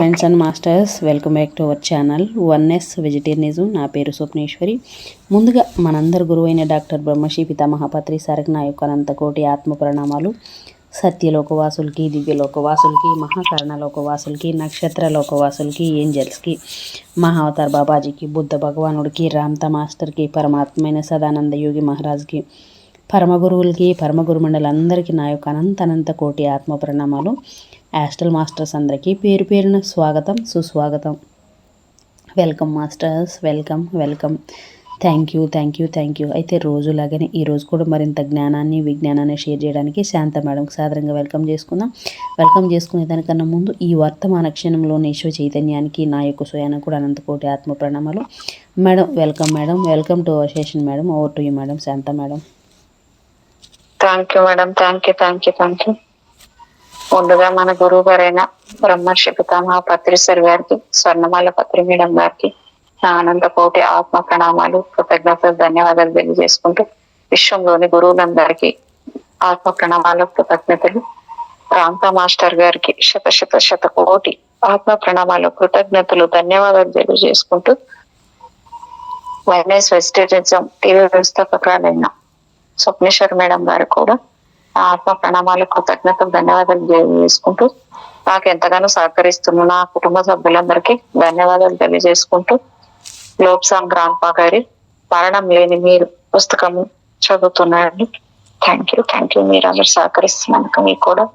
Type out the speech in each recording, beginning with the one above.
Friends and masters, welcome back to our channel oneness vegetarianism. నా పేరు స్వప్నేశ్వరి. ముందుగా మనందరి గురువైన డాక్టర్ బ్రహ్మశ్రీ పితామహ పత్రి సార్కి నా యొక్క అనంతకోటి ఆత్మ ప్రణామాలు. సత్యలోకవాసులకి, దివ్యలోకవాసులకి, మహాకరణలోకవాసులకి, నక్షత్ర లోకవాసులకి, ఏంజల్స్కి, మహావతార్ బాబాజీకి, బుద్ధ భగవానుడికి, రామ్తా మాస్టర్కి, పరమాత్మైన సదానంద యోగి మహారాజ్కి, పరమగురువులకి, పరమగురు మండలందరికీ నా యొక్క అనంత కోటి ఆత్మ ప్రణామాలు. యాస్ట్రల్ మాస్టర్స్ అందరికీ పేరు పేరున స్వాగతం, సుస్వాగతం. Welcome masters, welcome. Thank you. అయితే రోజులాగానే ఈరోజు కూడా మరింత జ్ఞానాన్ని, విజ్ఞానాన్ని షేర్ చేయడానికి శాంత మేడంకి సాదరంగా వెల్కమ్ చేసుకుందాం. వెల్కమ్ చేసుకునే దానికన్నా ముందు ఈ వర్తమాన క్షణంలోని ఈశ్వ చైతన్యానికి నా యొక్క స్వయాన కూడా అనంతకోటి ఆత్మ ప్రణామాలు. Madam, welcome to our session madam. Over to you madam, Shanta madam. Thank you madam, thank you. ముందుగా మన గురువు గారైన బ్రహ్మర్షి పితామహ పత్రి సార్ గారికి, స్వర్ణమాల పత్రి మేడం గారికి నా అనంత కోటి ఆత్మ ప్రణామాలు, కృతజ్ఞతలు, ధన్యవాదాలు తెలియజేసుకుంటూ విశ్వంలోని గురువులందరికీ ఆత్మ ప్రణామాలు, కృతజ్ఞతలు. రామ్తా మాస్టర్ గారికి శత కోటి ఆత్మ ప్రణామాలు, కృతజ్ఞతలు, ధన్యవాదాలు తెలియజేసుకుంటూ వైనస్ వెజిటేరియనిజం టీవీ వ్యవస్థాపకురాలైన స్వప్నేశ్వర్ మేడం గారు కూడా ఆత్మ ప్రణామాలు, కృతజ్ఞతలు, ధన్యవాదాలు తెలియజేసుకుంటూ నాకు ఎంతగానో సహకరిస్తున్న నా కుటుంబ సభ్యులందరికీ ధన్యవాదాలు తెలియజేసుకుంటూ లోప్సాంగ్ గ్రాంపా గారి మరణం లేని మీరు పుస్తకము చదువుతున్నారండి. Thank you. మీరు అందరు సహకరిస్తున్నందుకు మీకు కూడా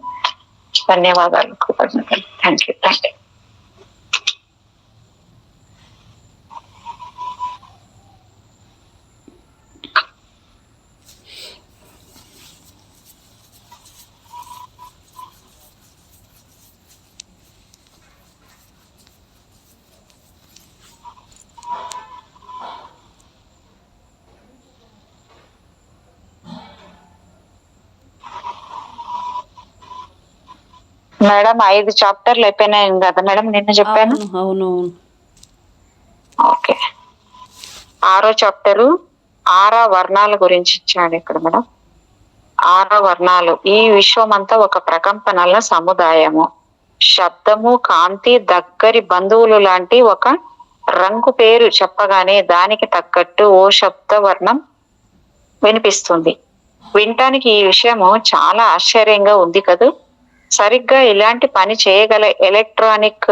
ధన్యవాదాలు, కృతజ్ఞతలు. Thank you. మేడం 5 చాప్టర్లు అయిపోయినాయి కదా మేడం, నిన్న చెప్పాను. అవును. ఓకే, 6వ చాప్టరు 6 వర్ణాల గురించి ఇచ్చాడు ఇక్కడ మేడం. 6 వర్ణాలు. ఈ విశ్వం అంతా ఒక ప్రకంపనల సముదాయము. శబ్దము, కాంతి దగ్గరి బంధువులు లాంటి ఒక రంగు పేరు చెప్పగానే దానికి తగ్గట్టు ఓ శబ్ద వర్ణం వినిపిస్తుంది. వినటానికి ఈ విషయము చాలా ఆశ్చర్యంగా ఉంది కదూ. సరిగ్గా ఇలాంటి పని చేయగల ఎలక్ట్రానిక్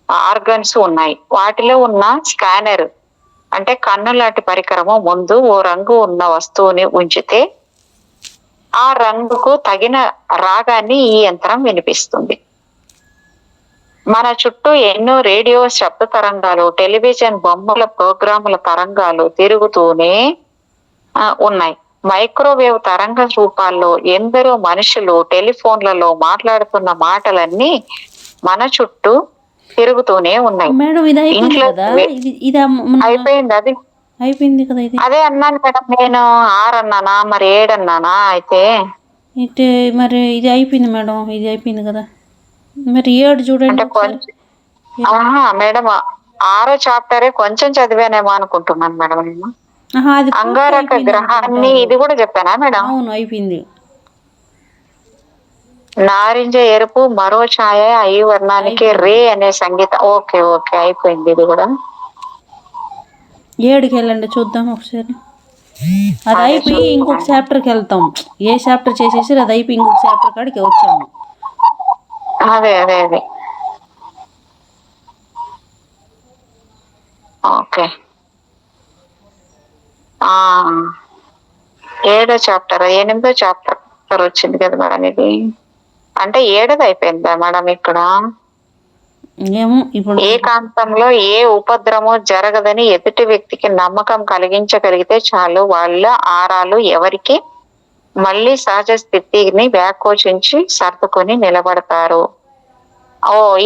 ఆర్గన్స్ ఉన్నాయి. వాటిలో ఉన్న స్కానర్ అంటే కన్ను లాంటి పరికరము ముందు ఓ రంగు ఉన్న వస్తువుని ఉంచితే ఆ రంగుకు తగిన రాగాన్ని ఈ యంత్రం వినిపిస్తుంది. మన చుట్టూ ఎన్నో రేడియో శబ్ద తరంగాలు, టెలివిజన్ బొమ్మల ప్రోగ్రాముల తరంగాలు తిరుగుతూనే ఉన్నాయి. మైక్రోవేవ్ తరంగ రూపాల్లో ఎందరో మనుషులు టెలిఫోన్లలో మాట్లాడుతున్న మాటలన్నీ మన చుట్టూ తిరుగుతూనే ఉన్నాయి. అయిపోయింది అది. అయిపోయింది కదా ఇది. అదే అన్నాను మేడం, నేను 6 అన్నానా మరి 7 అన్నానా? అయితే మరి ఇది అయిపోయింది మేడం, ఇది అయిపోయింది కదా మరి 7 చూడండి. మేడం 6వ చాప్టరే కొంచెం చదివానేమో అనుకుంటున్నాను మేడం నేను. అంగారక గ్రహాన్ని ఇది కూడా చెప్పానా మేడం? అవును, అయిపోయింది. నారింజ ఎరుపు మరో ఛాయ ఈ వర్ణానికి రే అనే సంగీతం. ఓకే, అయిపోయింది ఇది కూడా. 7కి వెళ్ళండి, చూద్దాం ఒకసారి. అది అయిపోయి ఇంకొక చాప్టర్కి వెళ్తాం. ఏ చాప్టర్ చేసేసి అది అయిపోయి ఇంకొక చాప్టర్ కాడికి వచ్చాము. అదే. ఓకే, 7వ చాప్టర్, 8వ చాప్టర్ వచ్చింది కదా మేడం. ఇది అంటే 7ది అయిపోయిందా మేడం ఇక్కడ? ఏకాంతంలో ఏ ఉపద్రవము జరగదని ఎదుటి వ్యక్తికి నమ్మకం కలిగించగలిగితే చాలు, వాళ్ళ ఆరాలు ఎవరికి మళ్ళీ సహజ స్థితిని వ్యాకోచించి సర్దుకొని నిలబడతారు.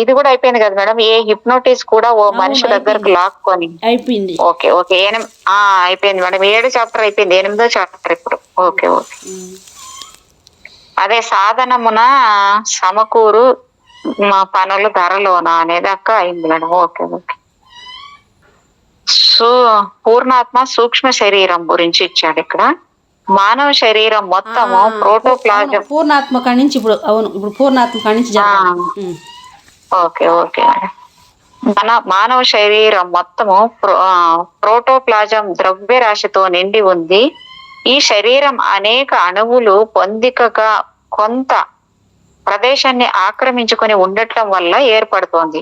ఇది కూడా అయిపోయింది కదా మేడం. ఏ హిప్నోటిస్ కూడా ఓ మనిషి దగ్గరకు లాక్కొని అయిపోయింది. ఓకే, అయిపోయింది మేడం. 7 చాప్టర్ అయిపోయింది, 8వ చాప్టర్ ఇప్పుడు. ఓకే. అదే సాధనమున సమకూరు మా పనులు ధరలోన అనేదాకా అయింది మేడం. ఓకే. పూర్ణాత్మ సూక్ష్మ శరీరం గురించి ఇచ్చాడు ఇక్కడ. మానవ శరీరం మొత్తము ప్రోటోప్లాజం. పూర్ణాత్మ కాడి నుంచి ఇప్పుడు పూర్ణాత్మ కాడి నుంచి ఓకే ఓకే మేడం. మన మానవ శరీరం మొత్తము ప్రోటోప్లాజం ద్రవ్య రాశితో నిండి ఉంది. ఈ శరీరం అనేక అణువులు పొందికగా కొంత ప్రదేశాన్ని ఆక్రమించుకొని ఉండటం వల్ల ఏర్పడుతోంది.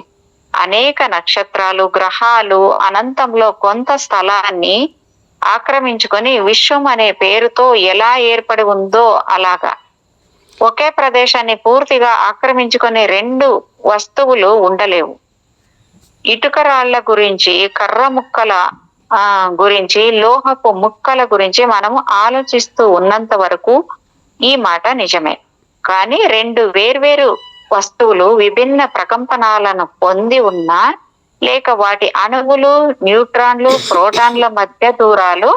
అనేక నక్షత్రాలు, గ్రహాలు అనంతంలో కొంత స్థలాన్ని ఆక్రమించుకొని విశ్వం అనే పేరుతో ఎలా ఏర్పడి ఉందో అలాగా ఒకే ప్రదేశాన్ని పూర్తిగా ఆక్రమించుకొని రెండు వస్తువులు ఉండలేవు. ఇటుక రాళ్ల గురించి, కర్ర ముక్కల గురించి, లోహపు ముక్కల గురించి మనము ఆలోచిస్తూ ఉన్నంత వరకు ఈ మాట నిజమే. కానీ రెండు వేర్వేరు వస్తువులు విభిన్న ప్రకంపనాలను పొంది ఉన్నా, లేక వాటి అణువులు, న్యూట్రాన్లు, ప్రోటాన్ల మధ్య దూరాలు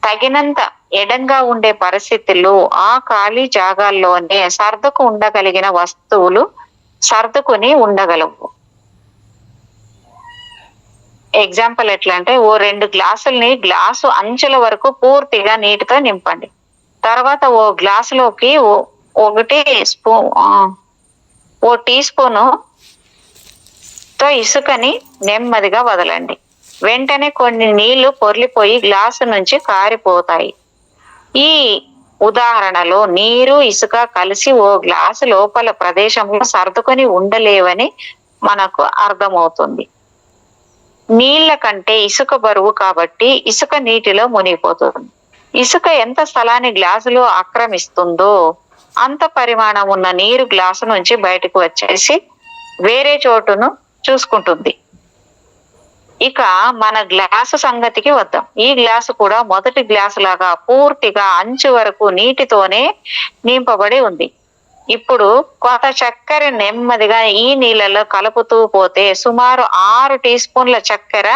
తగినంత ఎడంగా ఉండే పరిస్థితుల్లో ఆ ఖాళీ జాగాల్లోనే సర్దుకు ఉండగలిగిన వస్తువులు సర్దుకుని ఉండగలవు. ఎగ్జాంపుల్ ఎట్లా అంటే, ఓ 2 గ్లాసుల్ని గ్లాసు అంచుల వరకు పూర్తిగా నీటితో నింపండి. తర్వాత ఓ గ్లాసులోకి ఓ టీ స్పూను తో ఇసుకని నెమ్మదిగా వదలండి. వెంటనే కొన్ని నీళ్లు పొర్లిపోయి గ్లాసు నుంచి కారిపోతాయి. ఈ ఉదాహరణలో నీరు, ఇసుక కలిసి ఓ గ్లాసు లోపల ప్రదేశంలో సర్దుకొని ఉండలేవని మనకు అర్థమవుతుంది. నీళ్ల కంటే ఇసుక బరువు కాబట్టి ఇసుక నీటిలో మునిగిపోతుంది. ఇసుక ఎంత స్థలాన్ని గ్లాసులో ఆక్రమిస్తుందో అంత పరిమాణం ఉన్న నీరు గ్లాసు నుంచి బయటకు వచ్చేసి వేరే చోటును చూసుకుంటుంది. ఇక మన గ్లాసు సంగతికి వద్దాం. ఈ గ్లాసు కూడా మొదటి గ్లాసు లాగా పూర్తిగా అంచు వరకు నీటితోనే నింపబడి ఉంది. ఇప్పుడు కొంత చక్కెర నెమ్మదిగా ఈ నీళ్ళలో కలుపుతూ పోతే సుమారు 6 టీ స్పూన్ల చక్కెర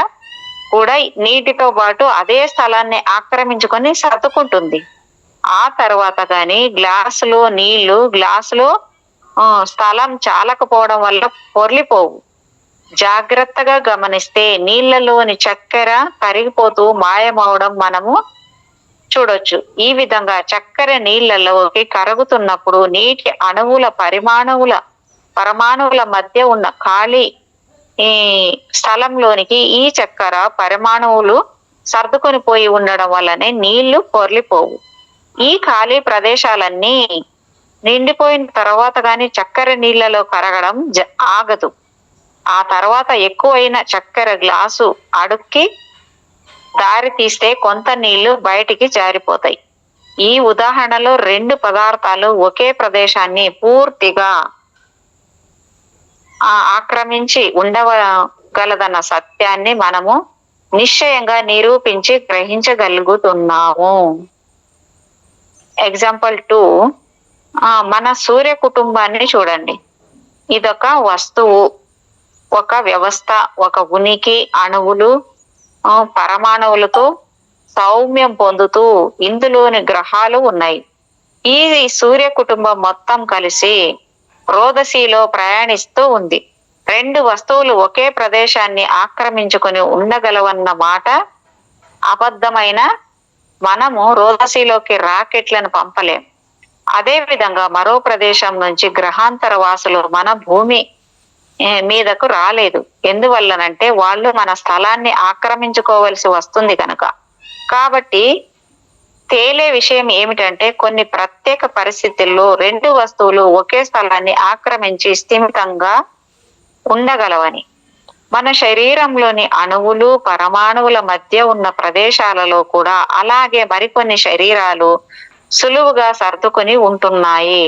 కూడా నీటితో పాటు అదే స్థలాన్ని ఆక్రమించుకొని సర్దుకుంటుంది. ఆ తర్వాత గాని గ్లాసులో నీళ్లు గ్లాసులో స్థలం చాలకపోవడం వల్ల పొర్లిపోవు. జాగ్రత్తగా గమనిస్తే నీళ్లలోని చక్కెర కరిగిపోతూ మాయమవడం మనము చూడొచ్చు. ఈ విధంగా చక్కెర నీళ్లలోకి కరుగుతున్నప్పుడు నీటి అణువుల పరమాణువుల మధ్య ఉన్న ఖాళీ స్థలంలోనికి ఈ చక్కెర పరమాణువులు సర్దుకొని పోయి ఉండడం వల్లనే నీళ్లు పొర్లిపోవు. ఈ ఖాళీ ప్రదేశాలన్నీ నిండిపోయిన తర్వాత గాని చక్కెర నీళ్లలో కరగడం ఆగదు. ఆ తర్వాత ఎక్కువైన చక్కెర గ్లాసు అడుక్కి దారి తీస్తే కొంత నీళ్లు బయటికి జారిపోతాయి. ఈ ఉదాహరణలో 2 పదార్థాలు ఒకే ప్రదేశాన్ని పూర్తిగా ఆక్రమించి ఉండగలదన్న సత్యాన్ని మనము నిశ్చయంగా నిరూపించి గ్రహించగలుగుతున్నాము. ఎగ్జాంపుల్ 2, మన సూర్య కుటుంబాన్ని చూడండి. ఇదొక వస్తువు, ఒక వ్యవస్థ, ఒక ఉనికి, అణువులు, పరమాణువులతో సౌమ్యం పొందుతూ ఇందులోని గ్రహాలు ఉన్నాయి. ఈ సూర్య కుటుంబం మొత్తం కలిసి రోదసీలో ప్రయాణిస్తూ ఉంది. 2 వస్తువులు ఒకే ప్రదేశాన్ని ఆక్రమించుకొని ఉండగలవన్న మాట అబద్ధమైన మనము రోదసీలోకి రాకెట్లను పంపలేం. అదే విధంగా మరో ప్రదేశం నుంచి గ్రహాంతర వాసులు మన భూమి మీదకు రాలేదు. ఎందువల్లనంటే వాళ్ళు మన స్థలాన్ని ఆక్రమించుకోవలసి వస్తుంది కనుక. కాబట్టి తేలే విషయం ఏమిటంటే, కొన్ని ప్రత్యేక పరిస్థితుల్లో 2 వస్తువులు ఒకే స్థలాన్ని ఆక్రమించి స్థిమితంగా ఉండగలవని. మన శరీరంలోని అణువులు, పరమాణువుల మధ్య ఉన్న ప్రదేశాలలో కూడా అలాగే మరికొన్ని శరీరాలు సులువుగా సర్దుకొని ఉంటున్నాయి.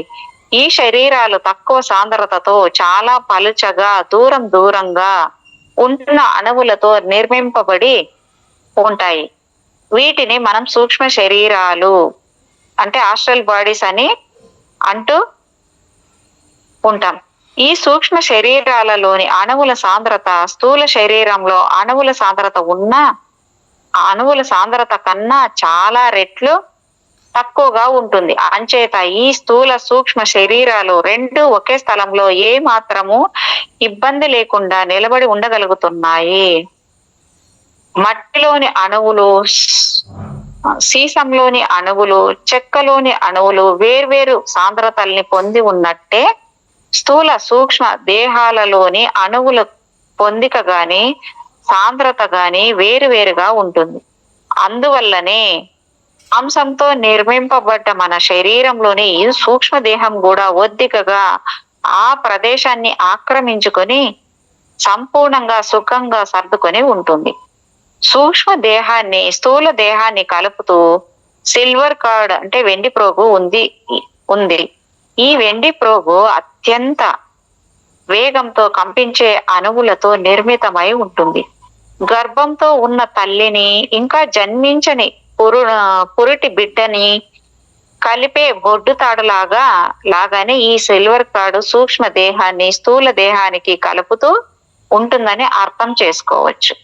ఈ శరీరాలు తక్కువ సాంద్రతతో చాలా పలుచగా దూరంగా ఉంటున్న అణువులతో నిర్మింపబడి ఉంటాయి. వీటిని మనం సూక్ష్మ శరీరాలు అంటే ఆస్ట్రల్ బాడీస్ అని అంటూ ఉంటాం. ఈ సూక్ష్మ శరీరాలలోని అణువుల సాంద్రత స్థూల శరీరంలో అణువుల సాంద్రత ఉన్న అణువుల సాంద్రత కన్నా చాలా రెట్లు తక్కువగా ఉంటుంది. అంచేత ఈ స్థూల సూక్ష్మ శరీరాలు 2 ఒకే స్థలంలో ఏ మాత్రము ఇబ్బంది లేకుండా నిలబడి ఉండగలుగుతున్నాయి. మట్టిలోని అణువులు, సీసంలోని అణువులు, చెక్కలోని అణువులు వేర్వేరు సాంద్రతల్ని పొంది ఉన్నట్టే స్థూల సూక్ష్మ దేహాలలోని అణువుల పొందిక గాని సాంద్రత గాని వేరువేరుగా ఉంటుంది. అందువల్లనే అంశంతో నిర్మింపబడ్డ మన శరీరంలోని సూక్ష్మ దేహం కూడా ఒద్దికగా ఆ ప్రదేశాన్ని ఆక్రమించుకొని సంపూర్ణంగా సుఖంగా సర్దుకొని ఉంటుంది. సూక్ష్మ దేహాన్ని స్థూల దేహాన్ని కలుపుతూ సిల్వర్ కార్డ్ అంటే వెండి ప్రోగు ఉంది. ఈ వెండి ప్రోగు అత్యంత వేగంతో కంపించే అణువులతో నిర్మితమై ఉంటుంది. గర్భంతో ఉన్న తల్లిని ఇంకా జన్మించని పురిటి బిడ్డని కలిపే బొడ్డు లాగానే ఈ సిల్వర్ కార్డు సూక్ష్మ దేహాన్ని స్థూల దేహానికి కలుపుతూ ఉంటుందని అర్థం చేసుకోవచ్చు.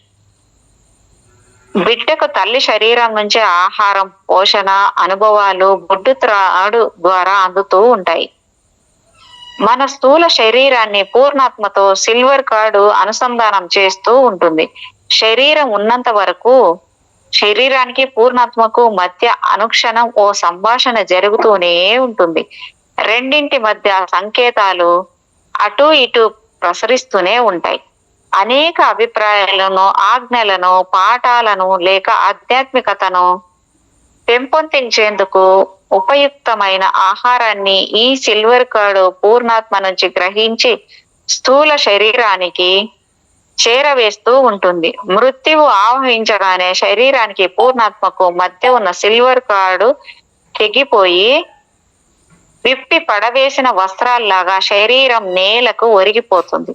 బిడ్డకు తల్లి శరీరం నుంచి ఆహారం, పోషణ, అనుభవాలు బొడ్డు త్రాడు ద్వారా అందుతూ ఉంటాయి. మన స్థూల శరీరాన్ని పూర్ణాత్మతో సిల్వర్ కార్డు అనుసంధానం చేస్తూ ఉంటుంది. శరీరం ఉన్నంత వరకు శరీరానికి పూర్ణాత్మకు మధ్య అనుక్షణం ఓ సంభాషణ జరుగుతూనే ఉంటుంది. రెండింటి మధ్య సంకేతాలు అటు ఇటు ప్రసరిస్తూనే ఉంటాయి. అనేక అభిప్రాయాలను, ఆజ్ఞలను, పాఠాలను లేక ఆధ్యాత్మికతను పెంపొందించేందుకు ఉపయుక్తమైన ఆహారాన్ని ఈ సిల్వర్ కార్డు పూర్ణాత్మ నుంచి గ్రహించి స్థూల శరీరానికి చేరవేస్తూ ఉంటుంది. మృత్యువు ఆవహించగానే శరీరానికి పూర్ణాత్మకు మధ్య ఉన్న సిల్వర్ కార్డు తెగిపోయి విప్పి పడవేసిన వస్త్రాల్లాగా శరీరం నేలకు ఒరిగిపోతుంది.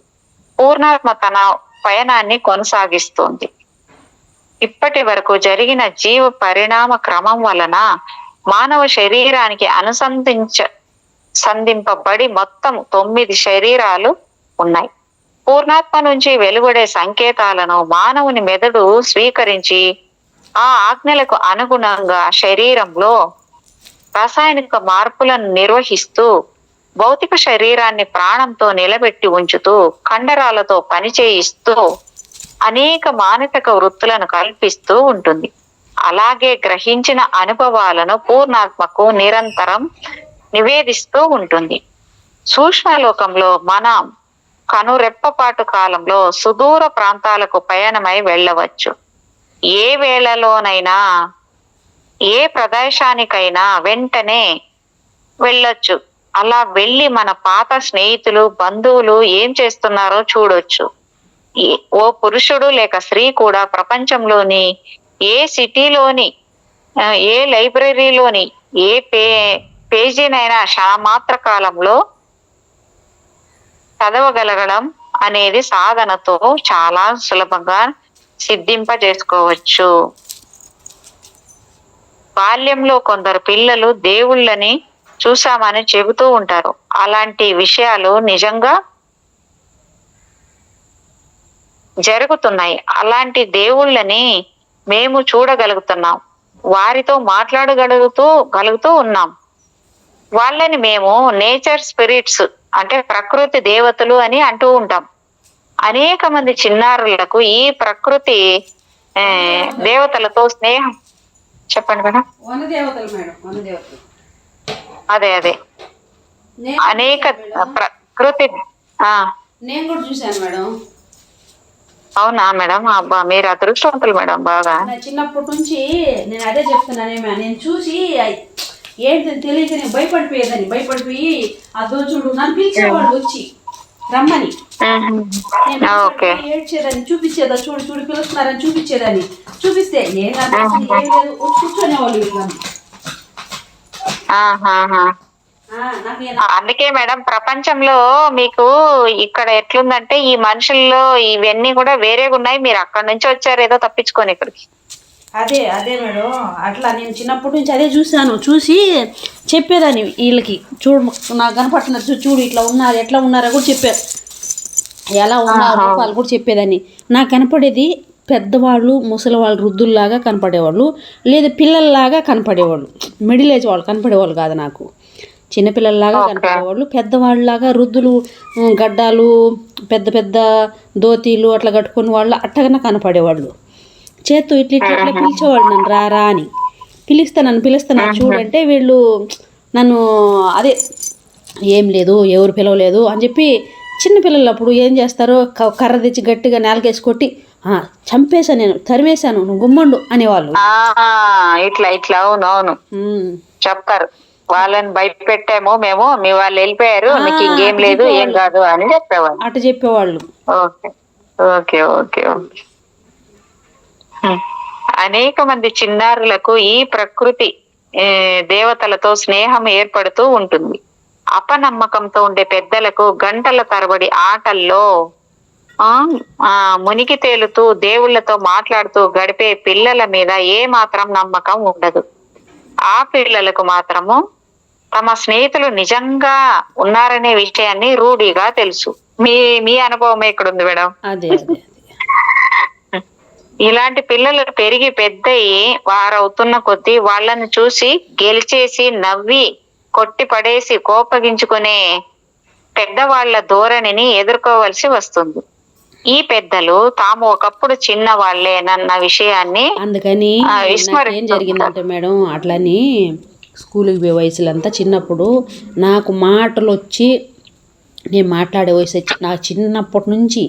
పూర్ణాత్మ తన పయనాన్ని కొనసాగిస్తుంది. ఇప్పటి వరకు జరిగిన జీవ పరిణామ క్రమం వలన మానవ శరీరానికి సంధింపబడి మొత్తం 9 శరీరాలు ఉన్నాయి. పూర్ణాత్మ నుంచి వెలువడే సంకేతాలను మానవుని మెదడు స్వీకరించి ఆ ఆజ్ఞలకు అనుగుణంగా శరీరంలో రసాయనిక మార్పులను నిర్వహిస్తూ భౌతిక శరీరాన్ని ప్రాణంతో నిలబెట్టి ఉంచుతూ కండరాలతో పనిచేయిస్తూ అనేక మానసిక వృత్తులను కల్పిస్తూ ఉంటుంది. అలాగే గ్రహించిన అనుభవాలను పూర్ణాత్మకు నిరంతరం నివేదిస్తూ ఉంటుంది. సూక్ష్మలోకంలో మనం కనురెప్పపాటు కాలంలో సుదూర ప్రాంతాలకు పయనమై వెళ్ళవచ్చు. ఏ వేళలోనైనా ఏ ప్రదేశానికైనా వెంటనే వెళ్ళొచ్చు. అలా వెళ్ళి మన పాత స్నేహితులు, బంధువులు ఏం చేస్తున్నారో చూడొచ్చు. ఓ పురుషుడు లేక స్త్రీ కూడా ప్రపంచంలోని ఏ సిటీలోని, ఏ లైబ్రరీలోని ఏ పేజీనైనా క్షణమాత్ర కాలంలో చదవగలగడం అనేది సాధనతో చాలా సులభంగా సిద్ధింపజేసుకోవచ్చు. బాల్యంలో కొందరు పిల్లలు దేవుళ్ళని చూసామని చెబుతూ ఉంటారు. అలాంటి విషయాలు నిజంగా జరుగుతున్నాయి. అలాంటి దేవుళ్ళని మేము చూడగలుగుతున్నాం, వారితో మాట్లాడగలుగుతూ ఉన్నాం. వాళ్ళని మేము నేచర్ స్పిరిట్స్ అంటే ప్రకృతి దేవతలు అని అంటూ ఉంటాం. అనేక మంది చిన్నారులకు ఈ ప్రకృతి దేవతలతో స్నేహం. చెప్పండి మేడం. అదే అనేక ప్రకృతి నేను కూడా చూశాను మేడం. అవునా మేడం? అబ్బా, మీరు అదృష్టవంతులు మేడం. బాగా చిన్నప్పటి నుంచి నేను అదే చెప్తున్నానేమో, నేను చూసి ఏంటి తెలియక నేను భయపడిపోయి అదో చూడు నన్ను పిలిచేవాళ్ళు వచ్చి రమ్మని, ఏడ్చేదాన్ని, చూపించేదా చూడు పిలుస్తున్నారని చూపిస్తే నేను కూర్చొనేవాళ్ళు వీళ్ళని. అందుకే మేడం ప్రపంచంలో మీకు ఇక్కడ ఎట్లుందంటే ఈ మనుషుల్లో ఇవన్నీ కూడా వేరేగా ఉన్నాయి. మీరు అక్కడి నుంచి వచ్చారు ఏదో తప్పించుకొని ఇక్కడికి. అదే మేడం, అట్లా నేను చిన్నప్పటి నుంచి అదే చూసి చెప్పేదాన్ని వీళ్ళకి. చూడు నాకు కనపడుతున్నారు, చూడు ఇట్లా ఉన్నారు, ఎట్లా ఉన్నారో కూడా చెప్పారు, ఎలా ఉన్నారు వాళ్ళు కూడా చెప్పేదాన్ని. నాకు కనపడేది పెద్దవాళ్ళు, ముసలి వాళ్ళు, వృద్ధుల్లాగా కనపడేవాళ్ళు, లేదా పిల్లల్లాగా కనపడేవాళ్ళు. మిడిల్ ఏజ్ వాళ్ళు కనపడేవాళ్ళు కాదు, నాకు చిన్నపిల్లల్లాగా కనపడేవాళ్ళు. పెద్దవాళ్ళలాగా వృద్ధులు, గడ్డాలు, పెద్ద పెద్ద ధోతీలు అట్లా కట్టుకుని వాళ్ళు అట్టగానే కనపడేవాళ్ళు. చేత్తో ఇట్లా పిలిచేవాళ్ళు నన్ను, రారా అని. పిలుస్తాను చూడంటే వీళ్ళు నన్ను అదే ఏం లేదు, ఎవరు పిలవలేదు అని చెప్పి చిన్నపిల్లలు అప్పుడు ఏం చేస్తారో కర్ర తెచ్చి గట్టిగా నేలకేసి కొట్టి చంపేశాను, నేను తరివేశాను, నువ్వు గుమ్మండు అనేవాళ్ళు. ఇట్లా ఇట్లా అవును అవును చెప్తారు. వాళ్ళని బయట పెట్టాము మేము, మీ వాళ్ళు వెళ్ళిపోయారు, మీకు ఇంకేం లేదు ఏం కాదు అని చెప్పేవాళ్ళు. అటు చెప్పేవాళ్ళు. Okay okay okay okay. అనేక మంది చిన్నారులకు ఈ ప్రకృతి దేవతలతో స్నేహం ఏర్పడుతూ ఉంటుంది. అపనమ్మకంతో ఉండే పెద్దలకు గంటల తరబడి ఆటల్లో మునిగి తేలుతూ దేవుళ్లతో మాట్లాడుతూ గడిపే పిల్లల మీద ఏ మాత్రం నమ్మకం ఉండదు. ఆ పిల్లలకు మాత్రము తమ స్నేహితులు నిజంగా ఉన్నారనే విషయాన్ని రూఢిగా తెలుసు. మీ అనుభవం ఎక్కడుంది మేడం? అదే ఇలాంటి పిల్లలు పెరిగి పెద్దయి వారవుతున్న కొద్దీ వాళ్ళని చూసి గెలిచేసి నవ్వి కొట్టి పడేసి కోపగించుకునే పెద్దవాళ్ల ధోరణిని ఎదుర్కోవలసి వస్తుంది. ఈ పెద్దలు తాము ఒకప్పుడు చిన్న వాళ్ళేనన్న విషయాన్ని అందుకని ఏం జరిగిందంటే మేడం, అట్లని స్కూల్కి పోయే వయసులంతా చిన్నప్పుడు నాకు మాటలు వచ్చి నేను మాట్లాడే వయసు వచ్చి నాకు చిన్నప్పటి నుంచి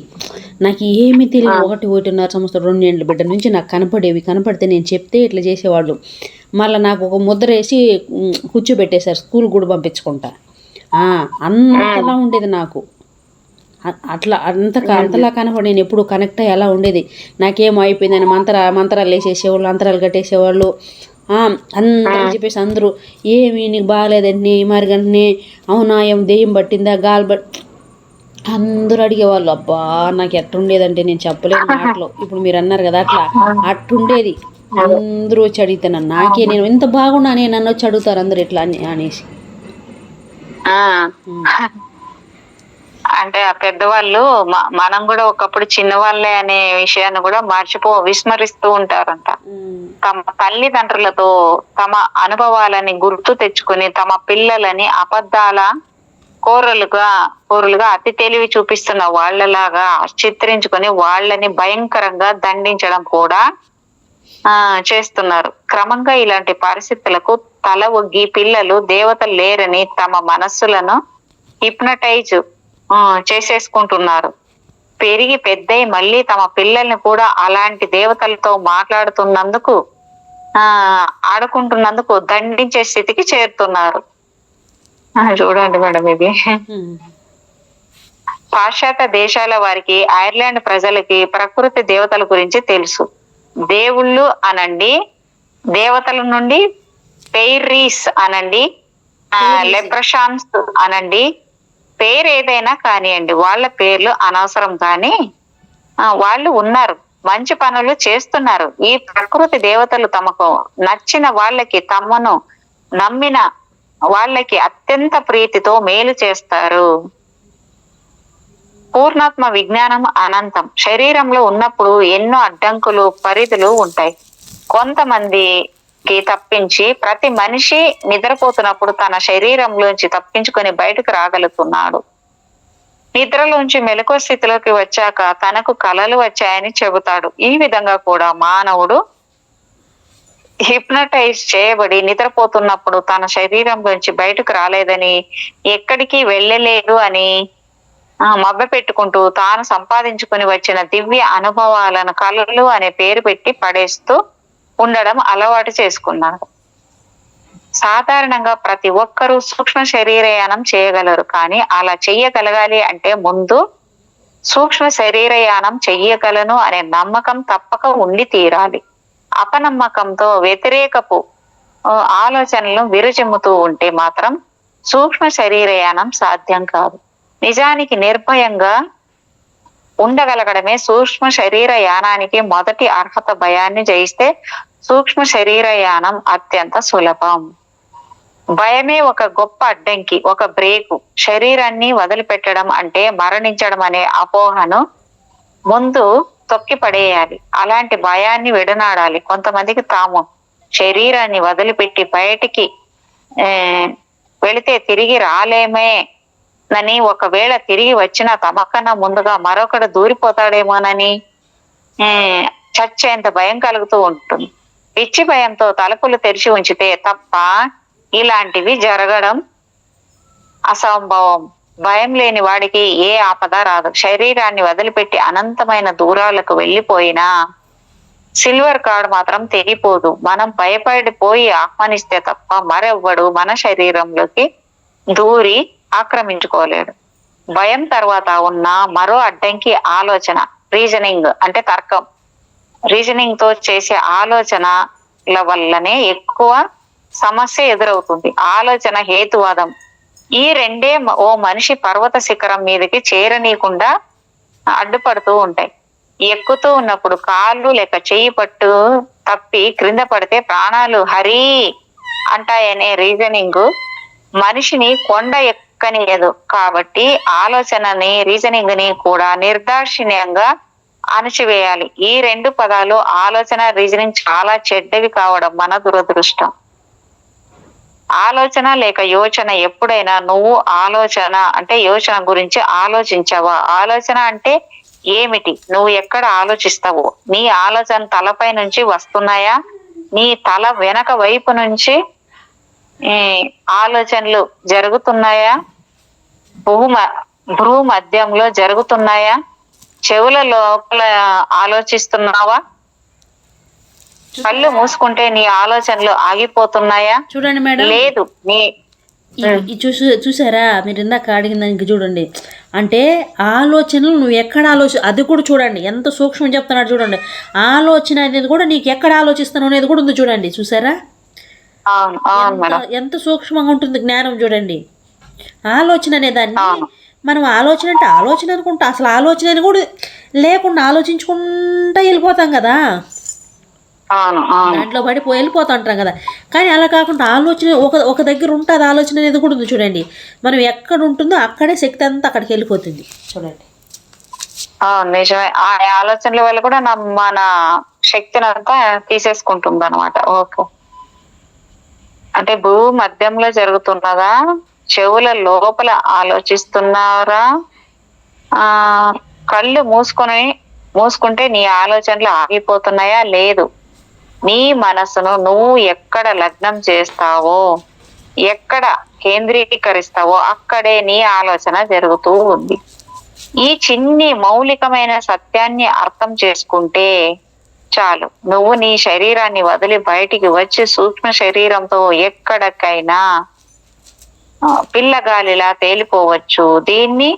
నాకు ఏమీ తెలియదు. 1-1.5 సంవత్సరం 2 ఏళ్ళ బిడ్డ నుంచి నాకు కనపడితే నేను చెప్తే ఇట్లా చేసేవాళ్ళు. మళ్ళీ నాకు ఒక ముద్ర వేసి కూర్చోబెట్టేశారు, స్కూల్ కూడా పంపించుకుంటా. అంతలా ఉండేది నాకు, అంతలా కనపడి నేను ఎప్పుడు కనెక్ట్ అయ్యి అలా ఉండేది. నాకేమో అయిపోయిందని మంత్రాలు వేసేసేవాళ్ళు, అంతరాలు కట్టేసేవాళ్ళు. అందరూ చెప్పేసి అందరూ ఏమి నీకు బాగాలేదండి మరిగంటనే, అవునా ఏం దెయ్యం పట్టిందా గాలి అందరూ అడిగేవాళ్ళు. అబ్బా నాకు ఎట్టుండేదంటే నేను చెప్పలేను మాటలో. ఇప్పుడు మీరు అన్నారు కదా అట్లా అట్టుండేది. అందరూ వచ్చి అడిగితే నాకే నేను ఎంత బాగున్నానే నన్ను వచ్చి అడుగుతారు అందరు ఎట్లా అనేసి. అంటే ఆ పెద్దవాళ్ళు మనం కూడా ఒకప్పుడు చిన్నవాళ్ళే అనే విషయాన్ని కూడా విస్మరిస్తూ ఉంటారంట. తమ తల్లిదండ్రులతో తమ అనుభవాలని గుర్తు తెచ్చుకుని తమ పిల్లలని అబద్ధాల కోరులుగా అతి తెలివి చూపిస్తున్న వాళ్ళలాగా చిత్రించుకొని వాళ్ళని భయంకరంగా దండించడం కూడా చేస్తున్నారు. క్రమంగా ఇలాంటి పరిస్థితులకు తల ఒగ్గి పిల్లలు దేవతలు లేరని తమ మనస్సులను హిప్నటైజ్ చేసేసుకుంటున్నారు. పెరిగి పెద్దయి మళ్ళీ తమ పిల్లల్ని కూడా అలాంటి దేవతలతో మాట్లాడుతున్నందుకు ఆడుకుంటున్నందుకు దండించే స్థితికి చేరుతున్నారు. చూడండి మేడం, ఇది పాశ్చాత్య దేశాల వారికి, ఐర్లాండ్ ప్రజలకి ప్రకృతి దేవతల గురించి తెలుసు. దేవుళ్ళు అనండి, దేవతల నుండి ఫెయిరీస్ అనండి, లెప్రషాన్స్ అనండి, పేరు ఏదైనా కానివ్వండి, వాళ్ళ పేర్లు అనవసరం. కానీ వాళ్ళు ఉన్నారు, మంచి పనులు చేస్తున్నారు. ఈ ప్రకృతి దేవతలు తమకు నచ్చిన వాళ్ళకి, తమను నమ్మిన వాళ్ళకి అత్యంత ప్రీతితో మేలు చేస్తారు. పూర్ణాత్మ విజ్ఞానం అనంతం. శరీరంలో ఉన్నప్పుడు ఎన్నో అడ్డంకులు పరిధులు ఉంటాయి. కొంతమందికి తప్పించి ప్రతి మనిషి నిద్రపోతున్నప్పుడు తన శరీరంలోంచి తప్పించుకొని బయటకు రాగలుగుతున్నాడు. నిద్రలోంచి మెలకువ స్థితిలోకి వచ్చాక తనకు కలలు వచ్చాయని చెబుతాడు. ఈ విధంగా కూడా మానవుడు హిప్నటైజ్ చేయబడి నిద్రపోతున్నప్పుడు తన శరీరంలోంచి బయటకు రాలేదని, ఎక్కడికి వెళ్ళలేదు అని మభ్య పెట్టుకుంటూ తాను సంపాదించుకుని వచ్చిన దివ్య అనుభవాలను కలలు అనే పేరు పెట్టి పడేస్తూ ఉండడం అలవాటు చేసుకున్నాడు. సాధారణంగా ప్రతి ఒక్కరూ సూక్ష్మ శరీరయానం చేయగలరు. కానీ అలా చెయ్యగలగాలి అంటే ముందు సూక్ష్మ శరీరయానం చెయ్యగలను అనే నమ్మకం తప్పక ఉండి తీరాలి. అపనమ్మకంతో వ్యతిరేకపు ఆలోచనలను విరచిమ్ముతూ ఉంటే మాత్రం సూక్ష్మ శరీరయానం సాధ్యం కాదు. నిజానికి నిర్భయంగా ఉండగలగడమే సూక్ష్మ శరీర యానానికి మొదటి అర్హత. భయాన్ని జయిస్తే సూక్ష్మ శరీర యానం అత్యంత సులభం. భయమే ఒక గొప్ప అడ్డంకి, ఒక బ్రేకు. శరీరాన్ని వదిలిపెట్టడం అంటే మరణించడం అనే అపోహను ముందు తొక్కి పడేయాలి. అలాంటి భయాన్ని విడనాడాలి. కొంతమందికి తాము శరీరాన్ని వదిలిపెట్టి బయటికి వెళితే తిరిగి రాలేమే నని, ఒకవేళ తిరిగి వచ్చినా తమకన్నా ముందుగా మరొకడు దూరిపోతాడేమోనని చచ్చేంత భయం కలుగుతూ ఉంటుంది. పిచ్చి భయంతో తలుపులు తెరిచి ఉంచితే తప్ప ఇలాంటివి జరగడం అసంభవం. భయం లేని వాడికి ఏ ఆపద రాదు. శరీరాన్ని వదిలిపెట్టి అనంతమైన దూరాలకు వెళ్ళిపోయినా సిల్వర్ కార్డ్ మాత్రం తెగిపోదు. మనం భయపడిపోయి ఆహ్వానిస్తే తప్ప మరెవ్వడు మన శరీరంలోకి దూరి ఆక్రమించుకోలేడు. భయం తర్వాత ఉన్న మరో అడ్డంకి ఆలోచన, రీజనింగ్ అంటే తర్కం. రీజనింగ్ తో చేసే ఆలోచనల వల్లనే ఎక్కువ సమస్య ఎదురవుతుంది. ఆలోచన, హేతువాదం ఈ రెండే ఓ మనిషి పర్వత శిఖరం మీదకి చేరనీయకుండా అడ్డుపడుతూ ఉంటాయి. ఎక్కుతూ ఉన్నప్పుడు కాళ్ళు లేక చెయ్యి పట్టు తప్పి క్రింద పడితే ప్రాణాలు హరి అంటాయనే రీజనింగ్ మనిషిని కొండ ఎక్కనియదు. కాబట్టి ఆలోచనని, రీజనింగ్ ని కూడా నిర్దాక్షిణ్యంగా అణచివేయాలి. ఈ రెండు పదాలు ఆలోచన, రీజనింగ్ చాలా చెడ్డవి కావడం మన దురదృష్టం. ఆలోచన లేక యోచన. ఎప్పుడైనా నువ్వు ఆలోచన అంటే యోచన గురించి ఆలోచించావా? ఆలోచన అంటే ఏమిటి? నువ్వు ఎక్కడ ఆలోచిస్తావు? నీ ఆలోచన తలపై నుంచి వస్తున్నాయా? నీ తల వెనక వైపు నుంచి ఆలోచనలు జరుగుతున్నాయా? భ్రూ మధ్యంలో జరుగుతున్నాయా? చెవుల లోపల ఆలోచిస్తున్నావా? కళ్ళు మూసుకుంటే నీ ఆలోచనలు ఆగిపోతున్నాయా? చూడండి మేడం, లేదు. చూసారా మీరు ఇందాక అడిగిన దానికి చూడండి. అంటే ఆలోచనలు నువ్వు ఎక్కడ అది కూడా చూడండి, ఎంత సూక్ష్మం చెప్తున్నాడు చూడండి. ఆలోచన అనేది కూడా నీకు ఎక్కడ ఆలోచిస్తాను అనేది కూడా ఉంది చూడండి. చూసారా ఎంత సూక్ష్మంగా ఉంటుంది జ్ఞానం చూడండి. ఆలోచన అనే దాన్ని మనం ఆలోచన అంటే ఆలోచన అనుకుంటా, అసలు ఆలోచన అని కూడా లేకుండా ఆలోచించుకుంటా వెళ్ళిపోతాం కదా, దాంట్లో పడిపోయి వెళ్ళిపోతా ఉంటాం కదా. కానీ అలా కాకుండా ఆలోచన ఒక దగ్గర ఉంటుంది. ఆలోచన అనేది కూడా ఉంది చూడండి. మనం ఎక్కడ ఉంటుందో అక్కడే శక్తి అంతా అక్కడికి వెళ్ళిపోతుంది చూడండి. నిజమే. ఆ ఆలోచనల వల్ల కూడా మన శక్తిని అంతా తీసేసుకుంటుంది అనమాట. ఓకే, అంటే భూ మధ్యంలో జరుగుతున్నదా? చెవుల లోపల ఆలోచిస్తున్నారా? కళ్ళు మూసుకుంటే నీ ఆలోచనలు ఆగిపోతున్నాయా? లేదు. నీ మనసును నువ్వు ఎక్కడ లగ్నం చేస్తావో, ఎక్కడ కేంద్రీకరిస్తావో అక్కడే నీ ఆలోచన జరుగుతూ ఉంది. ఈ చిన్ని మౌలికమైన సత్యాన్ని అర్థం చేసుకుంటే చాలు. నువ్వు నీ శరీరాన్ని వదిలి బయటికి వచ్చి సూక్ష్మ శరీరంతో ఎక్కడికైనా పిల్లగాలిలా తేలిపోవచ్చు. దీన్ని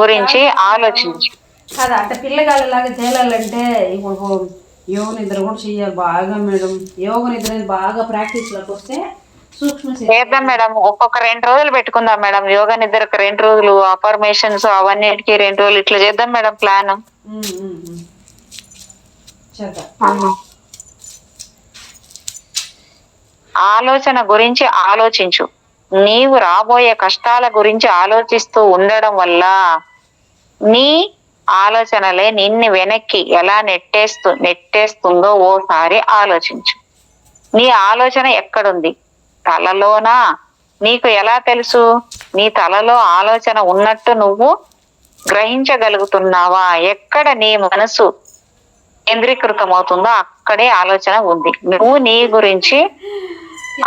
గురించి ఆలోచించు కదా. అంటే పిల్లగాలిలాగా తేలాలంటే ఇప్పుడు యోగ నిద్ర కూడా చెయ్యాలి బాగా మేడం. యోగ నిద్ర బాగా ప్రాక్టీస్లోకి వస్తే చేద్దాం మేడం. ఒక్కొక్క 2 రోజులు పెట్టుకుందాం మేడం. యోగా నిద్రకు 2 రోజులు, అఫర్మేషన్స్ అవన్నిటికీ 2 రోజులు ఇట్లా చేద్దాం మేడం ప్లాన్. ఆలోచన గురించి ఆలోచించు. నీవు రాబోయే కష్టాల గురించి ఆలోచిస్తూ ఉండడం వల్ల నీ ఆలోచనలే నిన్ను వెనక్కి ఎలా నెట్టేస్తుందో ఓసారి ఆలోచించు. నీ ఆలోచన ఎక్కడుంది? తలలోనా? నీకు ఎలా తెలుసు? నీ తలలో ఆలోచన ఉన్నట్టు నువ్వు గ్రహించగలుగుతున్నావా? ఎక్కడ నీ మనసు కేంద్రీకృతమవుతుందో అక్కడే ఆలోచన ఉంది. నువ్వు నీ గురించి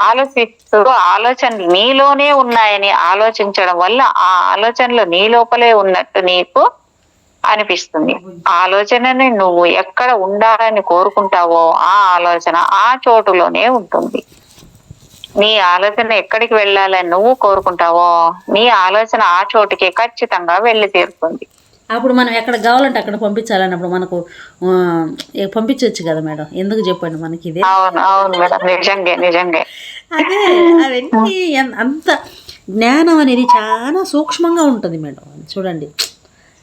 ఆలోచిస్తూ ఆలోచనలు నీలోనే ఉన్నాయని ఆలోచించడం వల్ల ఆ ఆలోచనలు నీ లోపలే ఉన్నట్టు నీకు అనిపిస్తుంది. ఆలోచనని నువ్వు ఎక్కడ ఉండాలని కోరుకుంటావో ఆ ఆలోచన ఆ చోటులోనే ఉంటుంది. నీ ఆలోచన ఎక్కడికి వెళ్ళాలని నువ్వు కోరుకుంటావో నీ ఆలోచన ఆ చోటుకి ఖచ్చితంగా వెళ్ళి తీరుతుంది. అప్పుడు మనం ఎక్కడ కావాలంటే అక్కడ పంపించాలన్నప్పుడు మనకు పంపించవచ్చు కదా మేడం. ఎందుకు చెప్పండి మనకి ఇది. అవును మేడం, నిజంగా అదే అవన్నీ అంత జ్ఞానం అనేది చాలా సూక్ష్మంగా ఉంటుంది మేడం. చూడండి,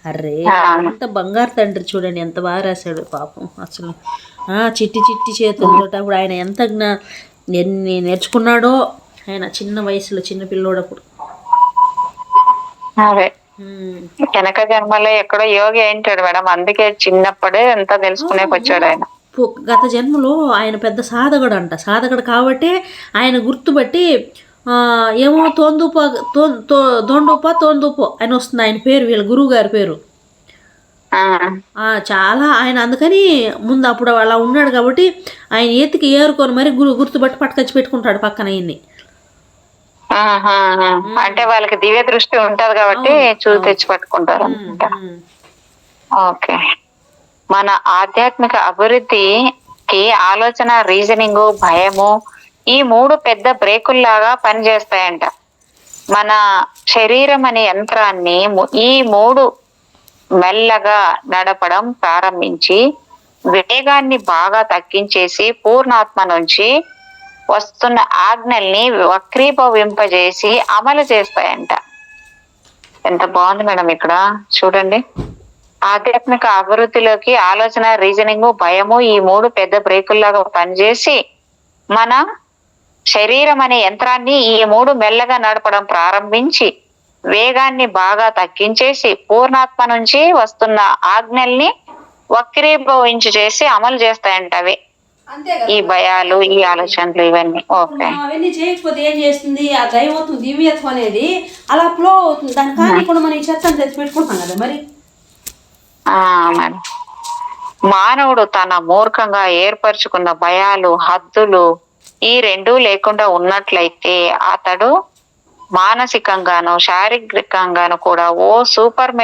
అర్రే అంత బంగారు తండ్రి చూడండి ఎంత బాగా రాశాడు పాపం. అసలు చిట్టి చేతులతో అప్పుడు ఆయన ఎంత ఎన్ని నేర్చుకున్నాడో ఆయన చిన్న వయసులో, చిన్న పిల్లోడప్పుడు. అదే వెనక జన్మలో ఎక్కడో యోగి ఏంటాడు మేడం, అందుకే చిన్నప్పుడే ఎంత తెలుసుకునే వచ్చాడు ఆయన. గత జన్మలో ఆయన పెద్ద సాధకుడు కాబట్టి ఆయన గుర్తుబట్టి ఏమో తోందూపో అని వస్తుంది ఆయన పేరు, వీళ్ళ గురువు గారి పేరు. చాలా ఆయన అందుకని ముందు అప్పుడు అలా ఉన్నాడు కాబట్టి ఆయన ఎత్తికి ఏరుకొని మరి గుర్తుబట్టి పట్టుకొచ్చి పెట్టుకుంటాడు పక్కన ఆయన్ని. ఆహా. అంటే వాళ్ళకి దివ్య దృష్టి ఉంటది కాబట్టి చూసి తెచ్చి పట్టుకుంటారు అనమాట. ఓకే. మన ఆధ్యాత్మిక అభివృద్ధికి ఆలోచన, రీజనింగ్, భయము ఈ మూడు పెద్ద బ్రేకుల్లాగా పనిచేస్తాయంట. మన శరీరం అనే యంత్రాన్ని ఈ మూడు మెల్లగా నడపడం ప్రారంభించి వేగాన్ని బాగా తగ్గించేసి పూర్ణాత్మ నుంచి వస్తున్న ఆజ్ఞల్ని వక్రీభవింపజేసి అమలు చేస్తాయంట. ఎంత బాగుంది మేడం ఇక్కడ చూడండి. ఆధ్యాత్మిక అభివృద్ధిలోకి ఆలోచన, రీజనింగ్, భయము ఈ మూడు పెద్ద బ్రేకుల్లాగా పనిచేసి మన శరీరం అనే యంత్రాన్ని ఈ మూడు మెల్లగా నడపడం ప్రారంభించి వేగాన్ని బాగా తగ్గించేసి పూర్ణాత్మ నుంచి వస్తున్న ఆజ్ఞల్ని వక్రీభవించి చేసి అమలు చేస్తాయంట అవి, ఈ భయాలు, ఈ ఆలోచనలు ఇవన్నీ. ఓకే. అవన్నీ చేయకపోతే ఏం చేస్తుంది? ఆ దైవత్వం, దివ్యత్వం అనేది అలా ఫ్లో అవుతుంది. దాని కానీ కూడా మనం ఈ చెత్తను తెచ్చి పెట్టుకుంటాం కదా మరి. మేడం, మానవుడు తన మూర్ఖంగా ఏర్పరచుకున్న భయాలు, హద్దులు ఈ రెండూ లేకుండా ఉన్నట్లయితే అతడు మానసికంగాను శారీరకంగాను కూడా ఓ సూపర్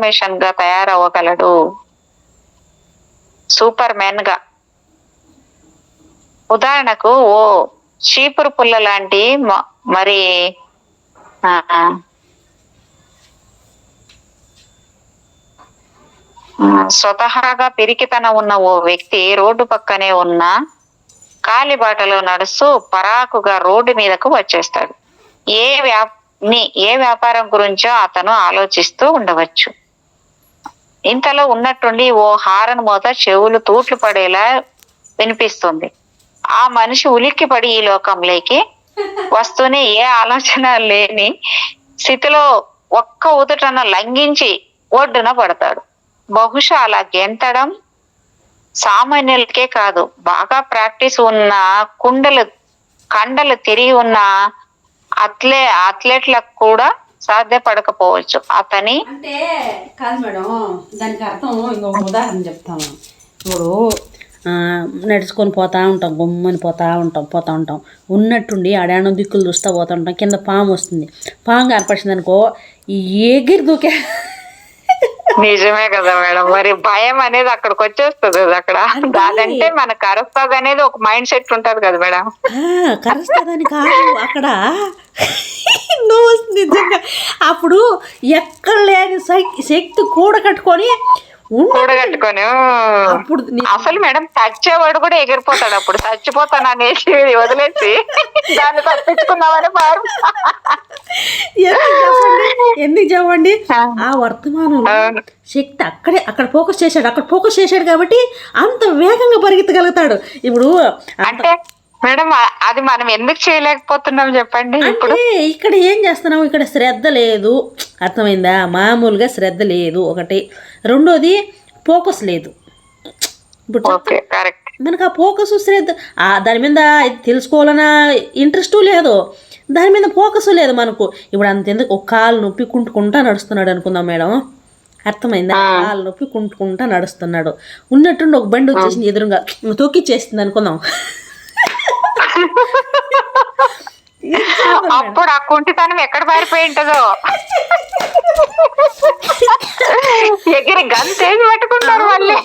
మెషన్ గా తయారవ్వగలడు. సూపర్ మెన్ గా. ఉదాహరణకు ఓ చీపురు పుల్ల లాంటి మరి స్వతహాగా పిరికితనం ఉన్న ఓ వ్యక్తి రోడ్డు పక్కనే ఉన్న కాలిబాటలో నడుస్తూ పరాకుగా రోడ్డు మీదకు వచ్చేస్తాడు. ఏ వ్యాపారం గురించో అతను ఆలోచిస్తూ ఉండవచ్చు. ఇంతలో ఉన్నట్టుండి ఓ హారన్ మోత చెవులు తూట్లు పడేలా వినిపిస్తుంది. ఆ మనిషి ఉలిక్కిపడి ఈ లోకంలోకి వస్తూనే ఏ ఆలోచన లేని స్థితిలో ఒక్క ఉదుటన లంఘించి ఒడ్డున పడతాడు. బహుశా అలా గెంతడం సామాన్యులకే కాదు, బాగా ప్రాక్టీస్ ఉన్న కండలు తిరిగి ఉన్న అథ్లెట్లకు కూడా సాధ్యపడకపోవచ్చు. అతని అంటే కాదు మేడం, దానికి అర్థం ఇంకొక ఉదాహరణ చెప్తాము. ఇప్పుడు నడుచుకొని పోతూ ఉంటాం, గుమ్మని పోతూ ఉంటాం. ఉన్నట్టుండి ఆడానో దిక్కులు చూస్తూ పోతూ ఉంటాం. కింద పాము వస్తుంది. పాము కనపడిచింది అనుకో, ఎగిరి దూకే. నిజమే కదా మేడం. మరి భయం అనేది అక్కడికి వచ్చేస్తుంది. అక్కడ అదంటే మనకు కరుస్తుంది అనేది ఒక మైండ్ సెట్ ఉంటది కదా మేడం. కరుస్తుందని కాదు, అక్కడ నువ్వు నిజంగా అప్పుడు ఎక్కడ లేని శక్తి కూడగట్టుకొని అప్పుడు అసలు మేడం చచ్చేవాడు కూడా ఎగిరిపోతాడు. అప్పుడు చచ్చిపోతాను అనేసి వదిలేసి దాన్ని తప్పించుకున్నామని ఎందుకు చెప్పండి, ఆ వర్తమానంలో శక్తి అక్కడ ఫోకస్ చేశాడు కాబట్టి అంత వేగంగా పరిగెత్తగలుగుతాడు. ఇప్పుడు అంటే మేడం అది మనం ఎందుకు చేయలేకపోతున్నాం చెప్పండి. ఇప్పుడు ఇక్కడ ఏం చేస్తున్నాం, ఇక్కడ శ్రద్ధ లేదు. అర్థమైందా? మామూలుగా శ్రద్ధ లేదు ఒకటి. రెండోది ఫోకస్ లేదు. ఇప్పుడు మనకు ఆ ఫోకస్, శ్రద్ధ దాని మీద తెలుసుకోవాలన్నా ఇంట్రెస్టు లేదు, దాని మీద ఫోకస్ లేదు మనకు. ఇప్పుడు అంతెందుకు ఒక కాలు నొప్పి కుంటుకుంటా నడుస్తున్నాడు అనుకుందాం మేడం. అర్థమైందా? కాలు నొప్పి కుంటుకుంటా నడుస్తున్నాడు. ఉన్నట్టుండి ఒక బండి వచ్చేసింది ఎదురుగా, తొక్కిచ్చేస్తుంది అనుకుందాం. అప్పుడు ఆ కుంటితనం ఎక్కడ పారిపోయి ఉంటుందో ఎగిరి గంతేసి పట్టుకుంటారు మళ్ళీ.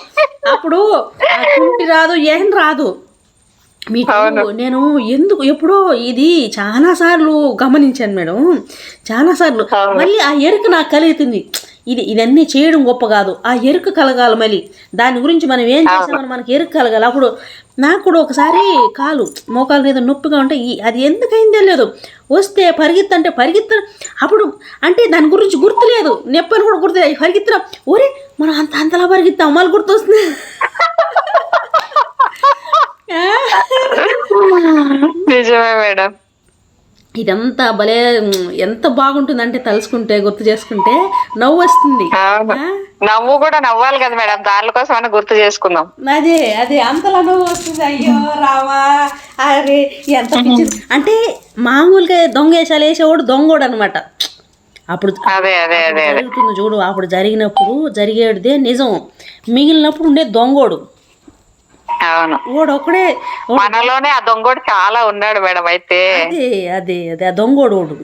అప్పుడు ఆ కుంటి రాదు, ఏం రాదు. మీకు నేను ఎప్పుడో ఇది చాలాసార్లు గమనించాను మేడం, చాలాసార్లు. మళ్ళీ ఆ ఎరుక నాకు కలుగుతుంది. ఇదన్నీ చేయడం గొప్ప కాదు, ఆ ఎరుక కలగాలి. మళ్ళీ దాని గురించి మనం ఏం చేసామని మనకి ఎరుక కలగాలి. అప్పుడు నాకు కూడా ఒకసారి మోకాలు మీద నొప్పిగా ఉంటే అది ఎందుకైందో లేదు, వస్తే పరిగెత్త అప్పుడు అంటే దాని గురించి గుర్తులేదు, నొప్పని కూడా గుర్తులేదు. పరిగెత్తాం, ఒరే మనం అంతలా పరిగెత్తాం, మళ్ళీ గుర్తు వస్తుంది. నిజమే మేడం. ఇదంతా భలే ఎంత బాగుంటుందంటే తలుసుకుంటే, గుర్తు చేసుకుంటే నవ్వు వస్తుంది. నవ్వు కూడా నవ్వాలి కదా మేడం, దానికోసం అని గుర్తు చేసుకుందాం. అదే అంతలా నవ్వు వస్తుంది. అయ్యో రావా, అరే ఎంత పిచ్చి. అంటే మామూలుగా దొంగ వేషాలు వేసేవాడు దొంగోడు అనమాట. అప్పుడు జరుగుతుంది చూడు, అప్పుడు జరిగేదే నిజం, మిగిలినప్పుడు ఉండే దొంగోడు. అవును, ఓడు ఒకడే మనలోనే ఆ దొంగోడు చాలా ఉన్నాడు మేడం. అయితే అదే అదే అదే ఆ దొంగోడు ఓడు.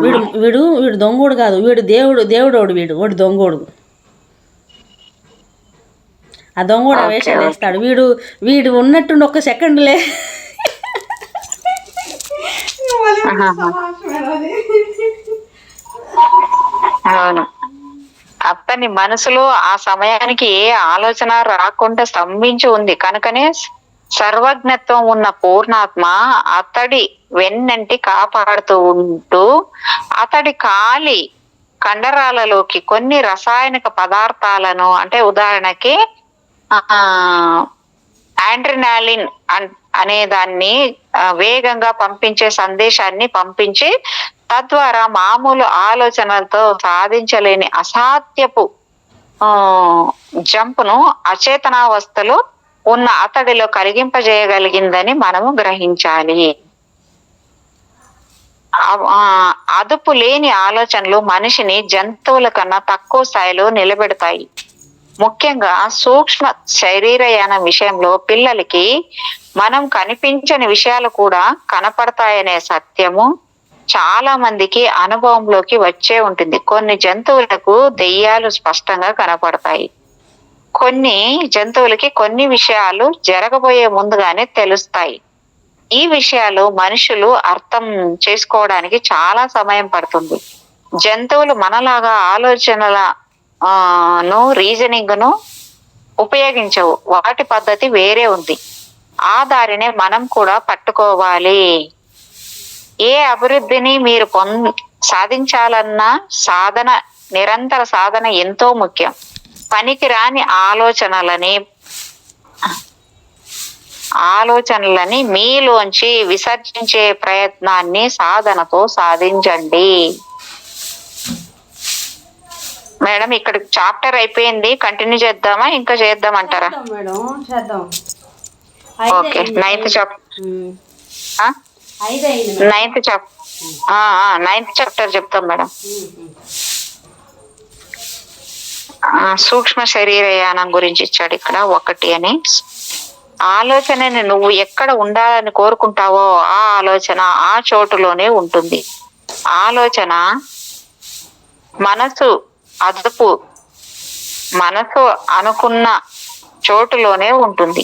వీడు ఉమ్, వీడు వీడు దొంగోడు కాదు, వీడు దేవుడోడు, వీడు దొంగోడు. ఆ దొంగోడు ఆ ఓకే వేషాలు ఓకే. వేస్తాడు. వీడు వీడు ఉన్నట్టుండి ఒక్క సెకండ్లే. ఆహాహా. అవును, అతని మనసులో ఆ సమయానికి ఏ ఆలోచన రాకుండా స్తంభించి ఉంది కనుకనే సర్వజ్ఞత్వం ఉన్న పూర్ణాత్మ అతడి వెన్నంటి కాపాడుతూ ఉంటూ అతడి కాలి కండరాలలోకి కొన్ని రసాయనిక పదార్థాలను, అంటే ఉదాహరణకి ఆండ్రినాలిన్ అనే దాన్ని వేగంగా పంపించే సందేశాన్ని పంపించి తద్వారా మామూలు ఆలోచనలతో సాధించలేని అసాధ్యపు ఆ జంపును అచేతనావస్థలో ఉన్న అతడిలో కలిగింపజేయగలిగిందని మనము గ్రహించాలి. అదుపు లేని ఆలోచనలు మనిషిని జంతువుల కన్నా తక్కువ స్థాయిలో నిలబెడతాయి. ముఖ్యంగా సూక్ష్మ శరీరయాన విషయంలో పిల్లలకి మనం కనిపించని విషయాలు కూడా కనపడతాయనే సత్యము చాలా మందికి అనుభవంలోకి వచ్చే ఉంటుంది. కొన్ని జంతువులకు దెయ్యాలు స్పష్టంగా కనపడతాయి. కొన్ని జంతువులకి కొన్ని విషయాలు జరగబోయే ముందుగానే తెలుస్తాయి. ఈ విషయాలు మనుషులు అర్థం చేసుకోవడానికి చాలా సమయం పడుతుంది. జంతువులు మనలాగా ఆలోచనల రీజనింగ్ ను ఉపయోగించవు. వాటి పద్ధతి వేరే ఉంది. ఆ దారినే మనం కూడా పట్టుకోవాలి. ఏ అభివృద్ధిని మీరు సాధించాలన్నా నిరంతర సాధన ఎంతో ముఖ్యం. పనికిరాని ఆలోచనలని మీలోంచి విసర్జించే ప్రయత్నాన్ని సాధనతో సాధించండి. మేడం, ఇక్కడ చాప్టర్ అయిపోయింది. కంటిన్యూ చేద్దామా, ఇంకా చేద్దామంటారా? మేడం చేద్దాం. ఓకే, నైన్త్ చాప్టర్ చెప్తాం మేడం. సూక్ష్మ శరీరయానం గురించి ఇచ్చాడు ఇక్కడ 1 అని. ఆలోచనని నువ్వు ఎక్కడ ఉండాలని కోరుకుంటావో ఆ ఆలోచన ఆ చోటులోనే ఉంటుంది. ఆలోచన మనసు అనుకున్న చోటులోనే ఉంటుంది.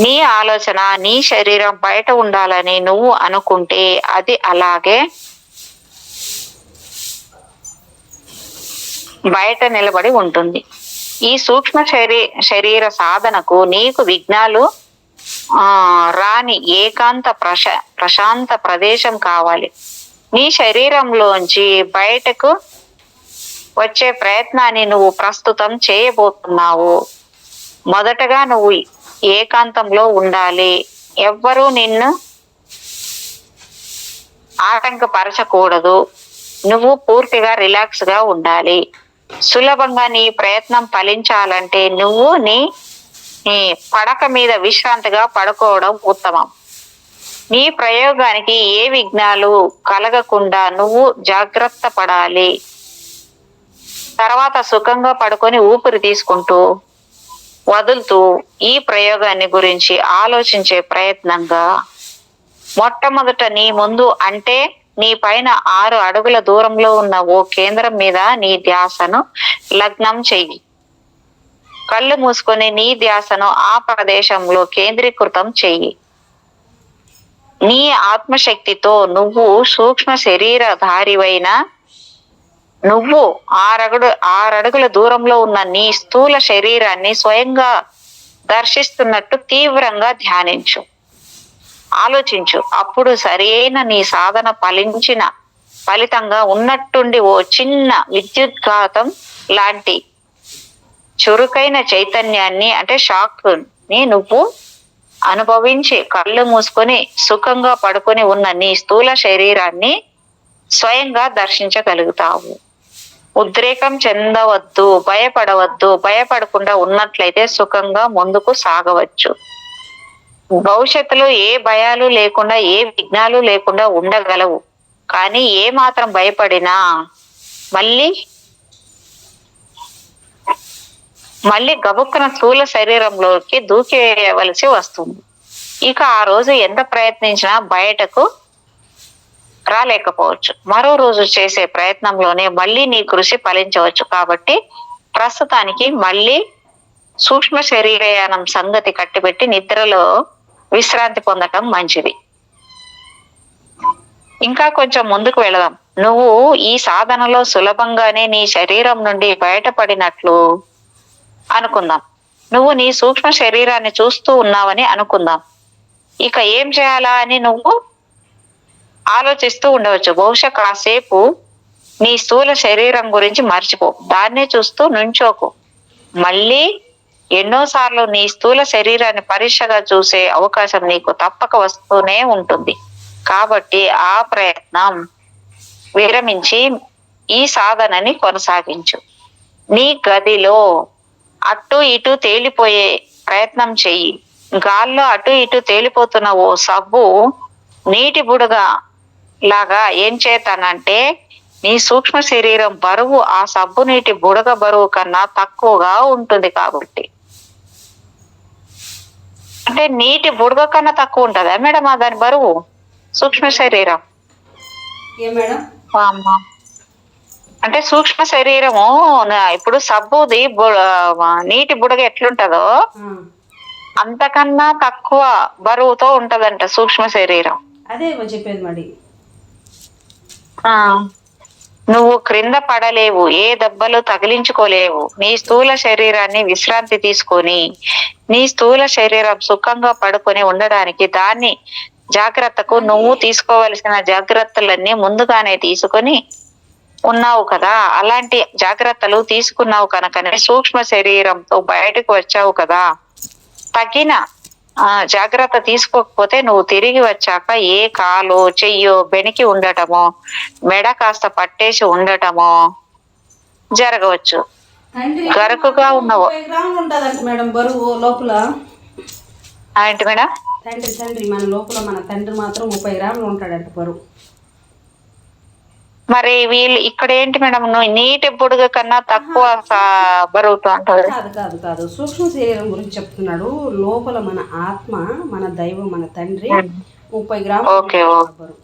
నీ ఆలోచన నీ శరీరం బయట ఉండాలని నువ్వు అనుకుంటే అది అలాగే బయట నిలబడి ఉంటుంది. ఈ సూక్ష్మ శరీర సాధనకు నీకు విఘ్నాలు రాని ఏకాంత ప్రశాంత ప్రదేశం కావాలి. నీ శరీరంలోంచి బయటకు వచ్చే ప్రయత్నాన్ని నువ్వు ప్రస్తుతం చేయబోతున్నావు. మొదటగా నువ్వు ఏకాంతంలో ఉండాలి. ఎవ్వరూ నిన్ను ఆటంకపరచకూడదు. నువ్వు పూర్తిగా రిలాక్స్ గా ఉండాలి. సులభంగా నీ ప్రయత్నం ఫలించాలంటే నువ్వు నీ పడక మీద విశ్రాంతిగా పడుకోవడం ఉత్తమం. నీ ప్రయోగానికి ఏ విఘ్నాలు కలగకుండా నువ్వు జాగ్రత్త పడాలి. తర్వాత సుఖంగా పడుకొని ఊపిరి తీసుకుంటూ వదులుతూ ఈ ప్రయోగాన్ని గురించి ఆలోచించే ప్రయత్నంగా మొట్టమొదట నీ ముందు, అంటే నీ పైన 6 అడుగుల దూరంలో ఉన్న ఓ కేంద్రం మీద నీ ధ్యాసను లగ్నం చెయ్యి. కళ్ళు మూసుకొని నీ ధ్యాసను ఆ ప్రదేశంలో కేంద్రీకృతం చెయ్యి. నీ ఆత్మశక్తితో నువ్వు సూక్ష్మ శరీరధారివైన నువ్వు 6 అడుగుల దూరంలో ఉన్న నీ స్థూల శరీరాన్ని స్వయంగా దర్శిస్తున్నట్టు తీవ్రంగా ఆలోచించు. అప్పుడు సరైన నీ సాధన ఫలితంగా ఉన్నట్టుండి ఓ చిన్న విద్యుద్ఘాతం లాంటి చురుకైన చైతన్యాన్ని, అంటే షాక్ ని నువ్వు అనుభవించి కళ్ళు మూసుకొని సుఖంగా పడుకొని ఉన్న నీ స్థూల శరీరాన్ని స్వయంగా దర్శించగలుగుతావు. ఉద్రేకం చెందవద్దు, భయపడవద్దు. భయపడకుండా ఉన్నట్లయితే సుఖంగా ముందుకు సాగవచ్చు. భవిష్యత్తులో ఏ భయాలు లేకుండా ఏ విఘ్నాలు లేకుండా ఉండగలవు. కానీ ఏ మాత్రం మళ్ళీ గబుక్కున స్థూల శరీరంలోకి దూకేయవలసి వస్తుంది. ఇక ఆ రోజు ఎంత ప్రయత్నించినా బయటకు రాలేకపోవచ్చు. మరో రోజు చేసే ప్రయత్నంలోనే మళ్ళీ నీ కృషి ఫలించవచ్చు. కాబట్టి ప్రస్తుతానికి మళ్ళీ సూక్ష్మ శరీరయానం సంగతి కట్టిపెట్టి నిద్రలో విశ్రాంతి పొందటం మంచిది. ఇంకా కొంచెం ముందుకు వెళదాం. నువ్వు ఈ సాధనలో సులభంగానే నీ శరీరం నుండి బయటపడినట్లు అనుకుందాం. నువ్వు నీ సూక్ష్మ శరీరాన్ని చూస్తూ ఉన్నావని అనుకుందాం. ఇక ఏం చేయాలా అని నువ్వు ఆలోచిస్తూ ఉండవచ్చు. బహుశా కాసేపు నీ స్థూల శరీరం గురించి మర్చిపో, దాన్నే చూస్తూ నుంచోకు. మళ్ళీ ఎన్నోసార్లు నీ స్థూల శరీరాన్ని పరీక్షగా చూసే అవకాశం నీకు తప్పక వస్తూనే ఉంటుంది. కాబట్టి ఆ ప్రయత్నం విరమించి ఈ సాధనని కొనసాగించు. నీ గదిలో అటు ఇటు తేలిపోయే ప్రయత్నం చెయ్యి. గాల్లో అటు ఇటు తేలిపోతున్న ఓ సబ్బు నీటి బుడగ లాగా ఏం చేతానంటే నీ సూక్ష్మ శరీరం బరువు ఆ సబ్బు నీటి బుడగ బరువు కన్నా తక్కువగా ఉంటుంది. కాబట్టి అంటే నీటి బుడగ కన్నా తక్కువ ఉంటుందా మేడం దాని బరువు సూక్ష్మ శరీరం? అంటే సూక్ష్మ శరీరము ఇప్పుడు సబ్బుది నీటి బుడగ ఎట్లుంటదో అంతకన్నా తక్కువ బరువుతో ఉంటదంట సూక్ష్మ శరీరం. అదే చెప్పేది మరి. నువ్వు క్రింద పడలేవు, ఏ దెబ్బలు తగిలించుకోలేవు. నీ స్థూల శరీరాన్ని విశ్రాంతి తీసుకొని నీ స్థూల శరీరం సుఖంగా పడుకొని ఉండడానికి దాన్ని జాగ్రత్తకు నువ్వు తీసుకోవలసిన జాగ్రత్తలన్నీ ముందుగానే తీసుకొని ఉన్నావు కదా. అలాంటి జాగ్రత్తలు తీసుకున్నావు కనుకనే సూక్ష్మ శరీరంతో బయటకు వచ్చావు కదా. తగిన జాగ్రత్త తీసుకోకపోతే నువ్వు తిరిగి వచ్చాక ఏ కాలో చెయ్యో బెణికి ఉండటమో, మెడ కాస్త పట్టేసి ఉండటమో జరగవచ్చు. గరుకుగా ఉన్నవు మేడం బరువు లోపల ఏంటి మేడం? తండ్రి మన లోపల మన తండ్రి మాత్రం 30 గ్రాములు ఉంటాడంట బరువు. మరి వీళ్ళు ఇక్కడ ఏంటి మేడం, నువ్వు నీటి బుడుగ కన్నా తక్కువ బరువుతో అంటారు? కాదు సూక్ష్మ శరీరం గురించి చెప్తున్నాడు. లోపల మన ఆత్మ, మన దైవం, మన తండ్రి 30 గ్రాములు బరువు.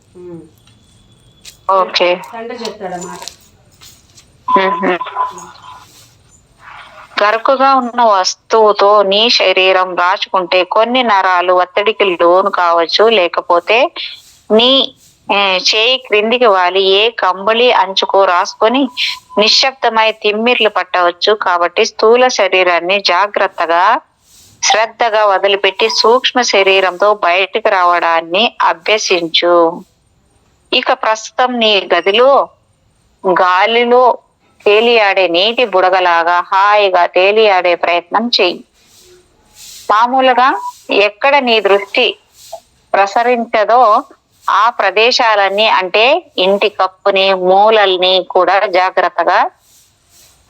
తండ్రి చెప్తాడన్నమాట. గరుకుగా ఉన్న వస్తువుతో నీ శరీరం రాచుకుంటే కొన్ని నరాలు ఒత్తిడికి లోను కావచ్చు. లేకపోతే నీ చేయి క్రిందికి వాలి ఏ కంబళి అంచుకో రాసుకొని నిశ్శబ్దమై తిమ్మిర్లు పట్టవచ్చు. కాబట్టి స్థూల శరీరాన్ని జాగ్రత్తగా శ్రద్ధగా వదిలిపెట్టి సూక్ష్మ శరీరంతో బయటకు రావడాన్ని అభ్యసించు. ఇక ప్రస్తుతం నీ గదిలో గాలిలో తేలియాడే నీటి బుడగలాగా హాయిగా తేలియాడే ప్రయత్నం చెయ్యి. మామూలుగా ఎక్కడ నీ దృష్టి ప్రసరించదో ఆ ప్రదేశాలన్నీ, అంటే ఇంటి కప్పుని మూలల్ని కూడా జాగ్రత్తగా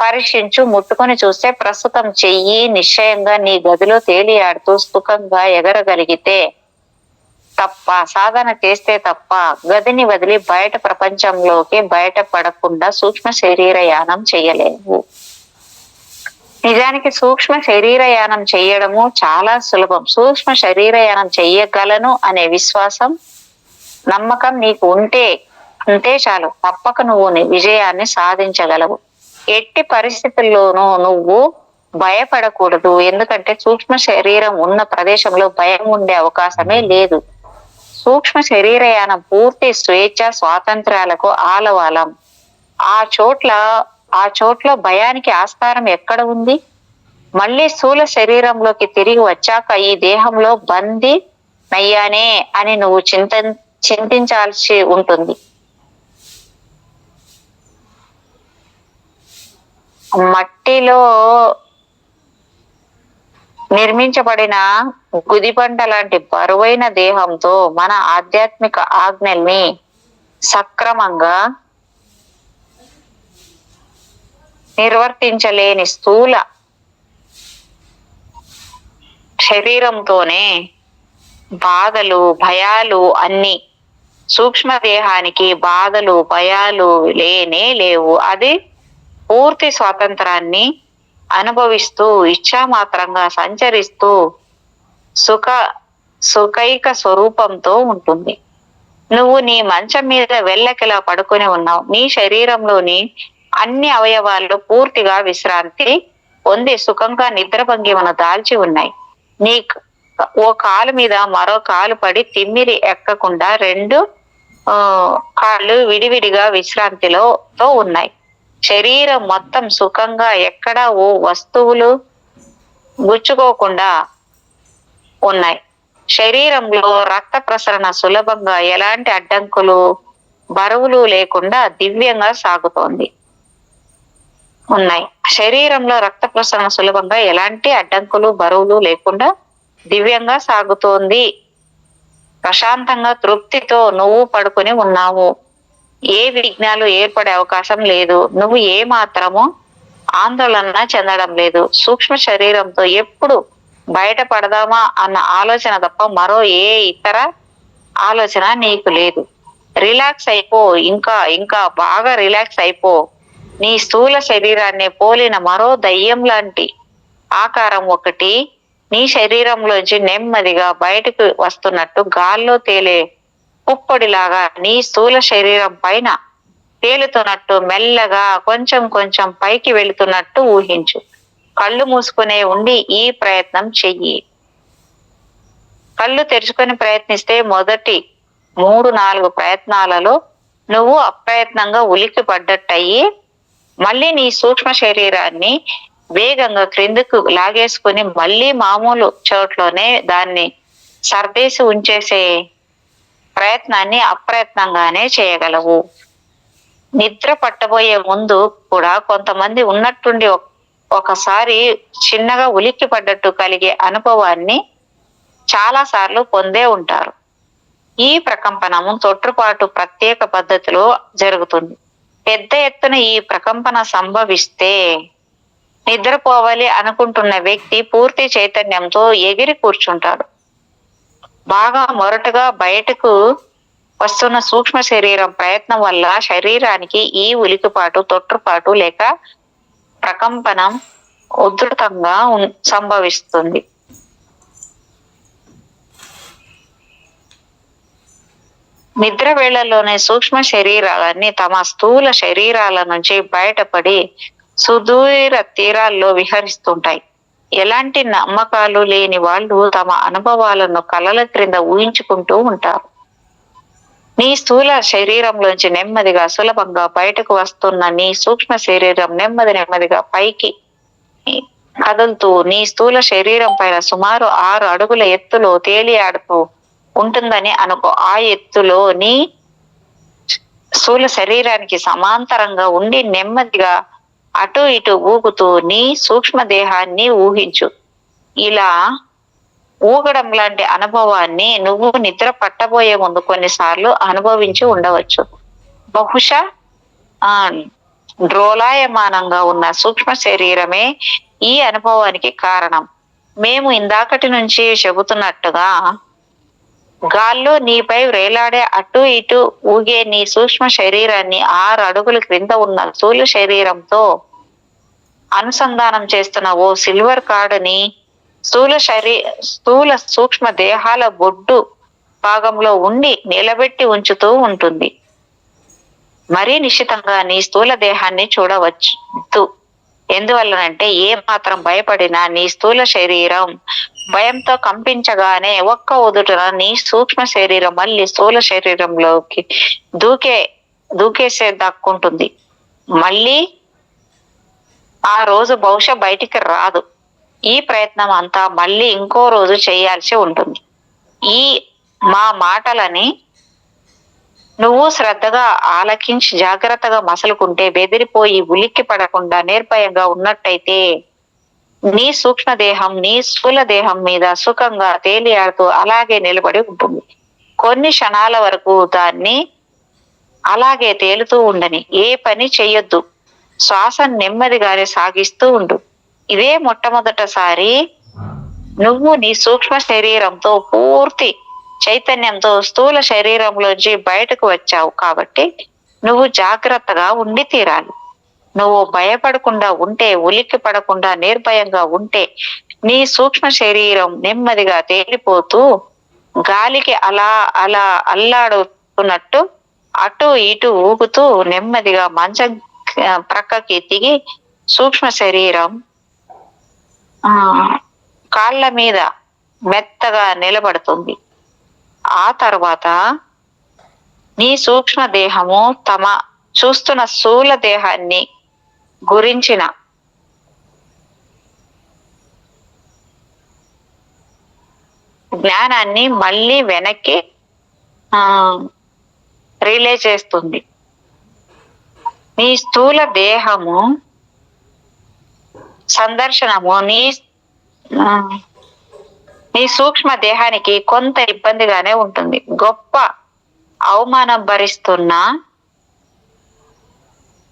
పరీక్షించు. ముట్టుకొని చూస్తే ప్రస్తుతం చెయ్యి నిశ్చయంగా నీ గదిలో తేలియాడుతూ సుఖంగా ఎగరగలిగితే తప్ప, సాధన చేస్తే తప్ప గదిని వదిలి బయట ప్రపంచంలోకి బయటపడకుండా సూక్ష్మ శరీరయానం చెయ్యలేవు. నిజానికి సూక్ష్మ శరీరయానం చెయ్యడము చాలా సులభం. సూక్ష్మ శరీరయానం చెయ్యగలను అనే విశ్వాసం, నమ్మకం నీకు ఉంటే చాలు. తప్పక నువ్వు విజయాన్ని సాధించగలవు. ఎట్టి పరిస్థితుల్లోనూ నువ్వు భయపడకూడదు. ఎందుకంటే సూక్ష్మ శరీరం ఉన్న ప్రదేశంలో భయం ఉండే అవకాశమే లేదు. సూక్ష్మ శరీరయానం పూర్తి స్వేచ్ఛ స్వాతంత్ర్యాలకు ఆలవాలం. ఆ చోట్ల భయానికి ఆస్కారం ఎక్కడ ఉంది? మళ్ళీ స్థూల శరీరంలోకి తిరిగి వచ్చాక ఈ దేహంలో బందీ నయ్యానే అని నువ్వు చింతించాల్సి ఉంటుంది. మట్టిలో నిర్మించబడిన గుదిబండ లాంటి బరువైన దేహంతో మన ఆధ్యాత్మిక ఆజ్ఞల్ని సక్రమంగా నిర్వర్తించలేని స్థూల శరీరంతోనే బాధలు భయాలు అన్ని. సూక్ష్మ దేహానికి బాధలు భయాలు లేనే లేవు. అది పూర్తి స్వాతంత్రాన్ని అనుభవిస్తూ ఇచ్ఛామాత్రంగా సంచరిస్తూ సుఖైక స్వరూపంతో ఉంటుంది. నువ్వు నీ మంచం మీద వెళ్ళకిలా పడుకొని ఉన్నావు. నీ శరీరంలోని అన్ని అవయవాలు పూర్తిగా విశ్రాంతి పొంది సుఖంగా నిద్ర భంగిమను దాల్చి ఉన్నాయి. నీ ఓ కాలు మీద మరో కాలు పడి తిమ్మిరి ఎక్కకుండా రెండు కాళ్ళు విడివిడిగా విశ్రాంతిలో ఉన్నాయి. శరీరం మొత్తం సుఖంగా ఎక్కడా ఓ వస్తువులు గుచ్చుకోకుండా ఉన్నాయి. శరీరంలో రక్త ప్రసరణ సులభంగా ఎలాంటి అడ్డంకులు బరువులు లేకుండా దివ్యంగా సాగుతోంది ఉన్నాయి. శరీరంలో రక్త ప్రసరణ సులభంగా ఎలాంటి అడ్డంకులు బరువులు లేకుండా దివ్యంగా సాగుతోంది. ప్రశాంతంగా తృప్తితో నువ్వు పడుకొని ఉన్నావు. ఏ విఘ్నాలు ఏర్పడే అవకాశం లేదు. నువ్వు ఏ మాత్రము ఆందోళన చెందడం లేదు. సూక్ష్మ శరీరంతో ఎప్పుడు బయటపడదామా అన్న ఆలోచన తప్ప మరో ఏ ఇతర ఆలోచన నీకు లేదు. రిలాక్స్ అయిపో, ఇంకా ఇంకా బాగా రిలాక్స్ అయిపో. నీ స్థూల శరీరాన్ని పోలిన మరో దయ్యం లాంటి ఆకారం ఒకటి నీ శరీరంలోంచి నెమ్మదిగా బయటకు వస్తున్నట్టు గాల్లో తేలే పుప్పొడిలాగా నీ స్థూల శరీరం పైన తేలుతున్నట్టు మెల్లగా కొంచెం కొంచెం పైకి వెళుతున్నట్టు ఊహించు. కళ్ళు మూసుకునే ఉండి ఈ ప్రయత్నం చెయ్యి. కళ్ళు తెరుచుకొని ప్రయత్నిస్తే మొదటి 3-4 ప్రయత్నాలలో నువ్వు అప్రయత్నంగా ఉలిక్కి పడ్డట్టయి మళ్ళీ నీ సూక్ష్మ శరీరాన్ని వేగంగా క్రిందకు లాగేసుకుని మళ్ళీ మామూలు చోట్లోనే దాన్ని సర్దేసి ఉంచేసే ప్రయత్నాన్ని అప్రయత్నంగానే చేయగలవు. నిద్ర పట్టబోయే ముందు కూడా కొంతమంది ఉన్నట్టుండి ఒకసారి చిన్నగా ఉలిక్కి పడ్డట్టు కలిగే అనుభవాన్ని చాలా సార్లు పొందే ఉంటారు. ఈ ప్రకంపనము తొట్టుపాటు ప్రత్యేక పద్ధతిలో జరుగుతుంది. పెద్ద ఎత్తున ఈ ప్రకంపన సంభవిస్తే నిద్రపోవాలి అనుకుంటున్న వ్యక్తి పూర్తి చైతన్యంతో ఎగిరి కూర్చుంటాడు. బాగా మొరటుగా బయటకు వస్తున్న సూక్ష్మ శరీరం ప్రయత్నం వల్ల శరీరానికి ఈ ఉలికిపాటు తొట్టుపాటు లేక ప్రకంపనం ఉధృతంగా సంభవిస్తుంది. నిద్ర వేళల్లోనే సూక్ష్మ శరీరాలన్నీ తమ స్థూల శరీరాల నుంచి బయటపడి సుదూర తీరాల్లో విహరిస్తుంటాయి. ఎలాంటి నమ్మకాలు లేని వాళ్ళు తమ అనుభవాలను కలల క్రింద ఊహించుకుంటూ ఉంటారు. నీ స్థూల శరీరంలోంచి నెమ్మదిగా సులభంగా బయటకు వస్తున్న నీ సూక్ష్మ శరీరం నెమ్మదిగా పైకి కదులుతూ నీ స్థూల శరీరం పైన సుమారు 6 అడుగుల ఎత్తులో తేలియాడుతూ ఉంటుందని అనుకో. ఆ ఎత్తులో నీ స్థూల శరీరానికి సమాంతరంగా ఉండి నెమ్మదిగా అటు ఇటు ఊగుతూ నీ సూక్ష్మ దేహాన్ని ఊహించు. ఇలా ఊగడం లాంటి అనుభవాన్ని నువ్వు నిద్ర పట్టబోయే ముందు కొన్నిసార్లు అనుభవించి ఉండవచ్చు. బహుశా డ్రోలాయమానంగా ఉన్న సూక్ష్మ శరీరమే ఈ అనుభవానికి కారణం. మేము ఇందాకటి నుంచి చెబుతున్నట్టుగా గాల్లో నీపై వేలాడే అటు ఇటు ఊగే నీ సూక్ష్మ శరీరాన్ని 6 అడుగుల క్రింద ఉన్న స్థూల శరీరంతో అనుసంధానం చేస్తున్న ఓ సిల్వర్ కార్డుని స్థూల సూక్ష్మ దేహాల బొడ్డు భాగంలో ఉండి నిలబెట్టి ఉంచుతూ ఉంటుంది. మరీ నిశ్చితంగా నీ స్థూల దేహాన్ని చూడవచ్చు. ఎందువల్లనంటే ఏ మాత్రం భయపడినా నీ స్థూల శరీరం భయంతో కంపించగానే ఒక్క ఉదుటన నీ సూక్ష్మ శరీరం మళ్ళీ స్థూల శరీరంలోకి దూకేసే దక్కుంటుంది. మళ్ళీ ఆ రోజు బహుశా బయటికి రాదు. ఈ ప్రయత్నం అంతా మళ్ళీ ఇంకో రోజు చేయాల్సి ఉంటుంది. మా మాటలని నువ్వు శ్రద్ధగా ఆలకించి జాగ్రత్తగా మసలుకుంటే, బెదిరిపోయి ఉలిక్కి పడకుండా నిర్భయంగా ఉన్నట్టయితే నీ సూక్ష్మదేహం నీ స్థూల దేహం మీద సుఖంగా తేలియాడుతూ అలాగే నిలబడి ఉంటుంది. కొన్ని క్షణాల వరకు దాన్ని అలాగే తేలుతూ ఉండని. ఏ పని చెయ్యొద్దు. శ్వాస నెమ్మదిగానే సాగిస్తూ ఉండు. ఇదే మొట్టమొదటిసారి నువ్వు నీ సూక్ష్మ శరీరంతో పూర్తి చైతన్యంతో స్థూల శరీరంలోంచి బయటకు వచ్చావు కాబట్టి నువ్వు జాగ్రత్తగా ఉండి తీరాలి. నువ్వు భయపడకుండా ఉంటే, ఉలిక్కి పడకుండా నిర్భయంగా ఉంటే, నీ సూక్ష్మ శరీరం నెమ్మదిగా తేలిపోతూ గాలికి అలా అలా అల్లాడుతున్నట్టు అటు ఇటు ఊగుతూ నెమ్మదిగా మంచం ప్రక్కకి దిగి సూక్ష్మ శరీరం ఆ కాళ్ళ మీద మెత్తగా నిలబడుతుంది. ఆ తర్వాత నీ సూక్ష్మ దేహము తమ చూస్తున్న స్థూల దేహాన్ని గురించిన జ్ఞానాన్ని మళ్ళీ వెనక్కి రిలే చేస్తుంది. నీ స్థూల దేహము సందర్శనము నీ సూక్ష్మ దేహానికి కొంత ఇబ్బందిగానే ఉంటుంది. గొప్ప అవమానం భరిస్తున్న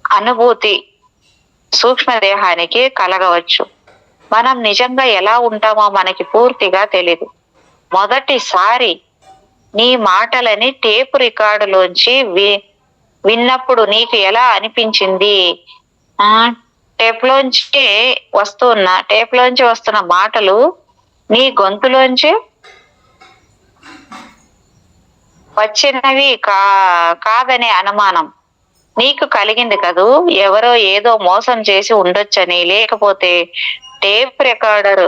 అనుభూతి సూక్ష్మ దేహానికి కలగవచ్చు. మనం నిజంగా ఎలా ఉంటామో మనకి పూర్తిగా తెలీదు. మొదటిసారి నీ మాటలని టేపు రికార్డులోంచి విన్నప్పుడు నీకు ఎలా అనిపించింది? టేప్లోంచి వస్తున్న మాటలు నీ గొంతులోంచి వచ్చినవి కాదనే అనుమానం నీకు కలిగింది కదూ. ఎవరో ఏదో మోసం చేసి ఉండొచ్చని, లేకపోతే టేప్ రికార్డర్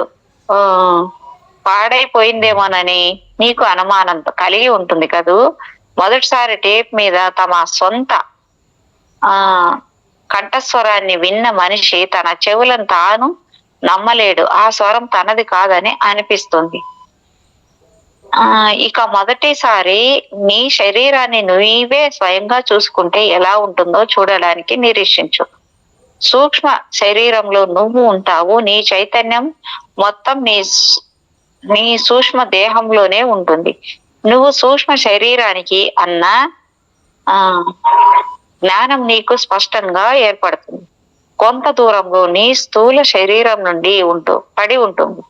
పాడైపోయిందేమోనని నీకు అనుమానం కలిగి ఉంటుంది కదూ. మొదటిసారి టేప్ మీద తమ సొంత కంఠస్వరాన్ని విన్న మనిషి తన చెవులను తాను నమ్మలేడు. ఆ స్వరం తనది కాదని అనిపిస్తుంది. ఇక మొదటిసారి నీ శరీరాన్ని నువ్వే స్వయంగా చూసుకుంటే ఎలా ఉంటుందో చూడడానికి నిరీక్షించు. సూక్ష్మ శరీరంలో నువ్వు ఉంటావు. నీ చైతన్యం మొత్తం నీ సూక్ష్మ దేహంలోనే ఉంటుంది. నువ్వు సూక్ష్మ శరీరానికి అన్న జ్ఞానం నీకు స్పష్టంగా ఏర్పడుతుంది. కొంత దూరంలో నీ స్థూల శరీరం నుండి పడి ఉంటుంది.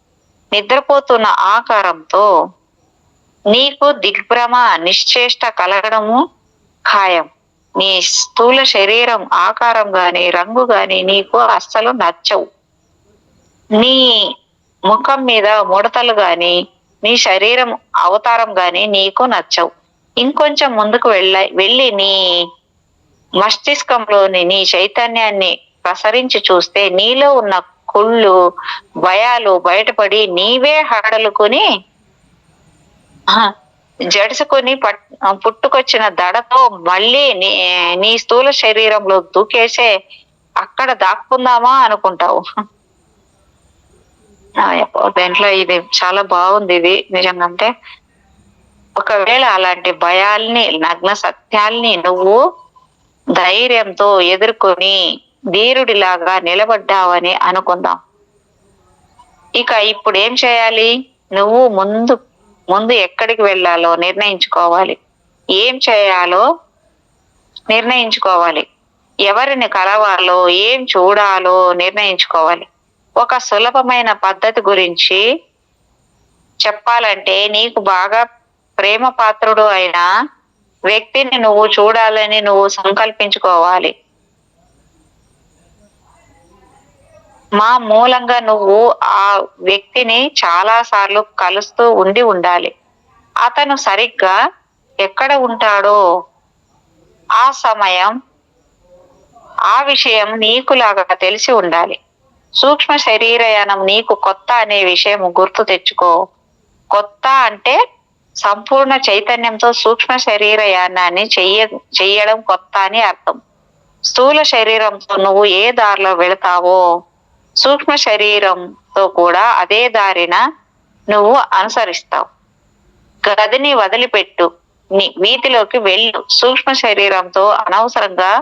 నిద్రపోతున్న ఆకారంతో నీకు దిగ్భ్రమ నిశ్చేష్ట కలగడము ఖాయం. నీ స్థూల శరీరం ఆకారం గాని రంగు గాని నీకు అస్సలు నచ్చవు. నీ ముఖం మీద ముడతలు గాని నీ శరీరం అవతారం గాని నీకు నచ్చవు. ఇంకొంచెం ముందుకు వెళ్ళి నీ మస్తిష్కంలోని నీ చైతన్యాన్ని ప్రసరించి చూస్తే నీలో ఉన్న కుళ్ళు భయాలు బయటపడి నీవే హడలుకొని జడుసుకొని పుట్టుకొచ్చిన దడతో మళ్ళీ నీ స్థూల శరీరంలో దూకేసే అక్కడ దాక్కుందామా అనుకుంటావు. దీంట్లో ఇది చాలా బాగుంది. ఇది నిజంగా అంటే ఒకవేళ అలాంటి భయాల్ని నగ్న సత్యాల్ని నువ్వు ధైర్యంతో ఎదుర్కొని ధీరుడిలాగా నిలబడ్డావని అనుకుందాం. ఇక ఇప్పుడు ఏం చేయాలి? నువ్వు ముందు ఎక్కడికి వెళ్ళాలో నిర్ణయించుకోవాలి. ఏం చేయాలో నిర్ణయించుకోవాలి. ఎవరిని కలవాలో ఏం చూడాలో నిర్ణయించుకోవాలి. ఒక సులభమైన పద్ధతి గురించి చెప్పాలంటే నీకు బాగా ప్రేమ పాత్రుడు అయిన వ్యక్తిని నువ్వు చూడాలని నువ్వు సంకల్పించుకోవాలి. మా మూలంగా నువ్వు ఆ వ్యక్తిని చాలా సార్లు కలుస్తూ ఉండాలి. అతను సరిగ్గా ఎక్కడ ఉంటాడో ఆ సమయం ఆ విషయం నీకులాగా తెలిసి ఉండాలి. సూక్ష్మ శరీరయానం నీకు కొత్త అనే విషయం గుర్తు తెచ్చుకో. కొత్త అంటే సంపూర్ణ చైతన్యంతో సూక్ష్మ శరీరయానాన్ని చెయ్యడం కొత్త అని అర్థం. స్థూల శరీరంతో నువ్వు ఏ దారిలో వెళతావో సూక్ష్మ శరీరంతో కూడా అదే దారిన నువ్వు అనుసరిస్తావు. గదిని వదిలిపెట్టు, వీధిలోకి వెళ్ళు. సూక్ష్మ శరీరంతో అనవసరంగా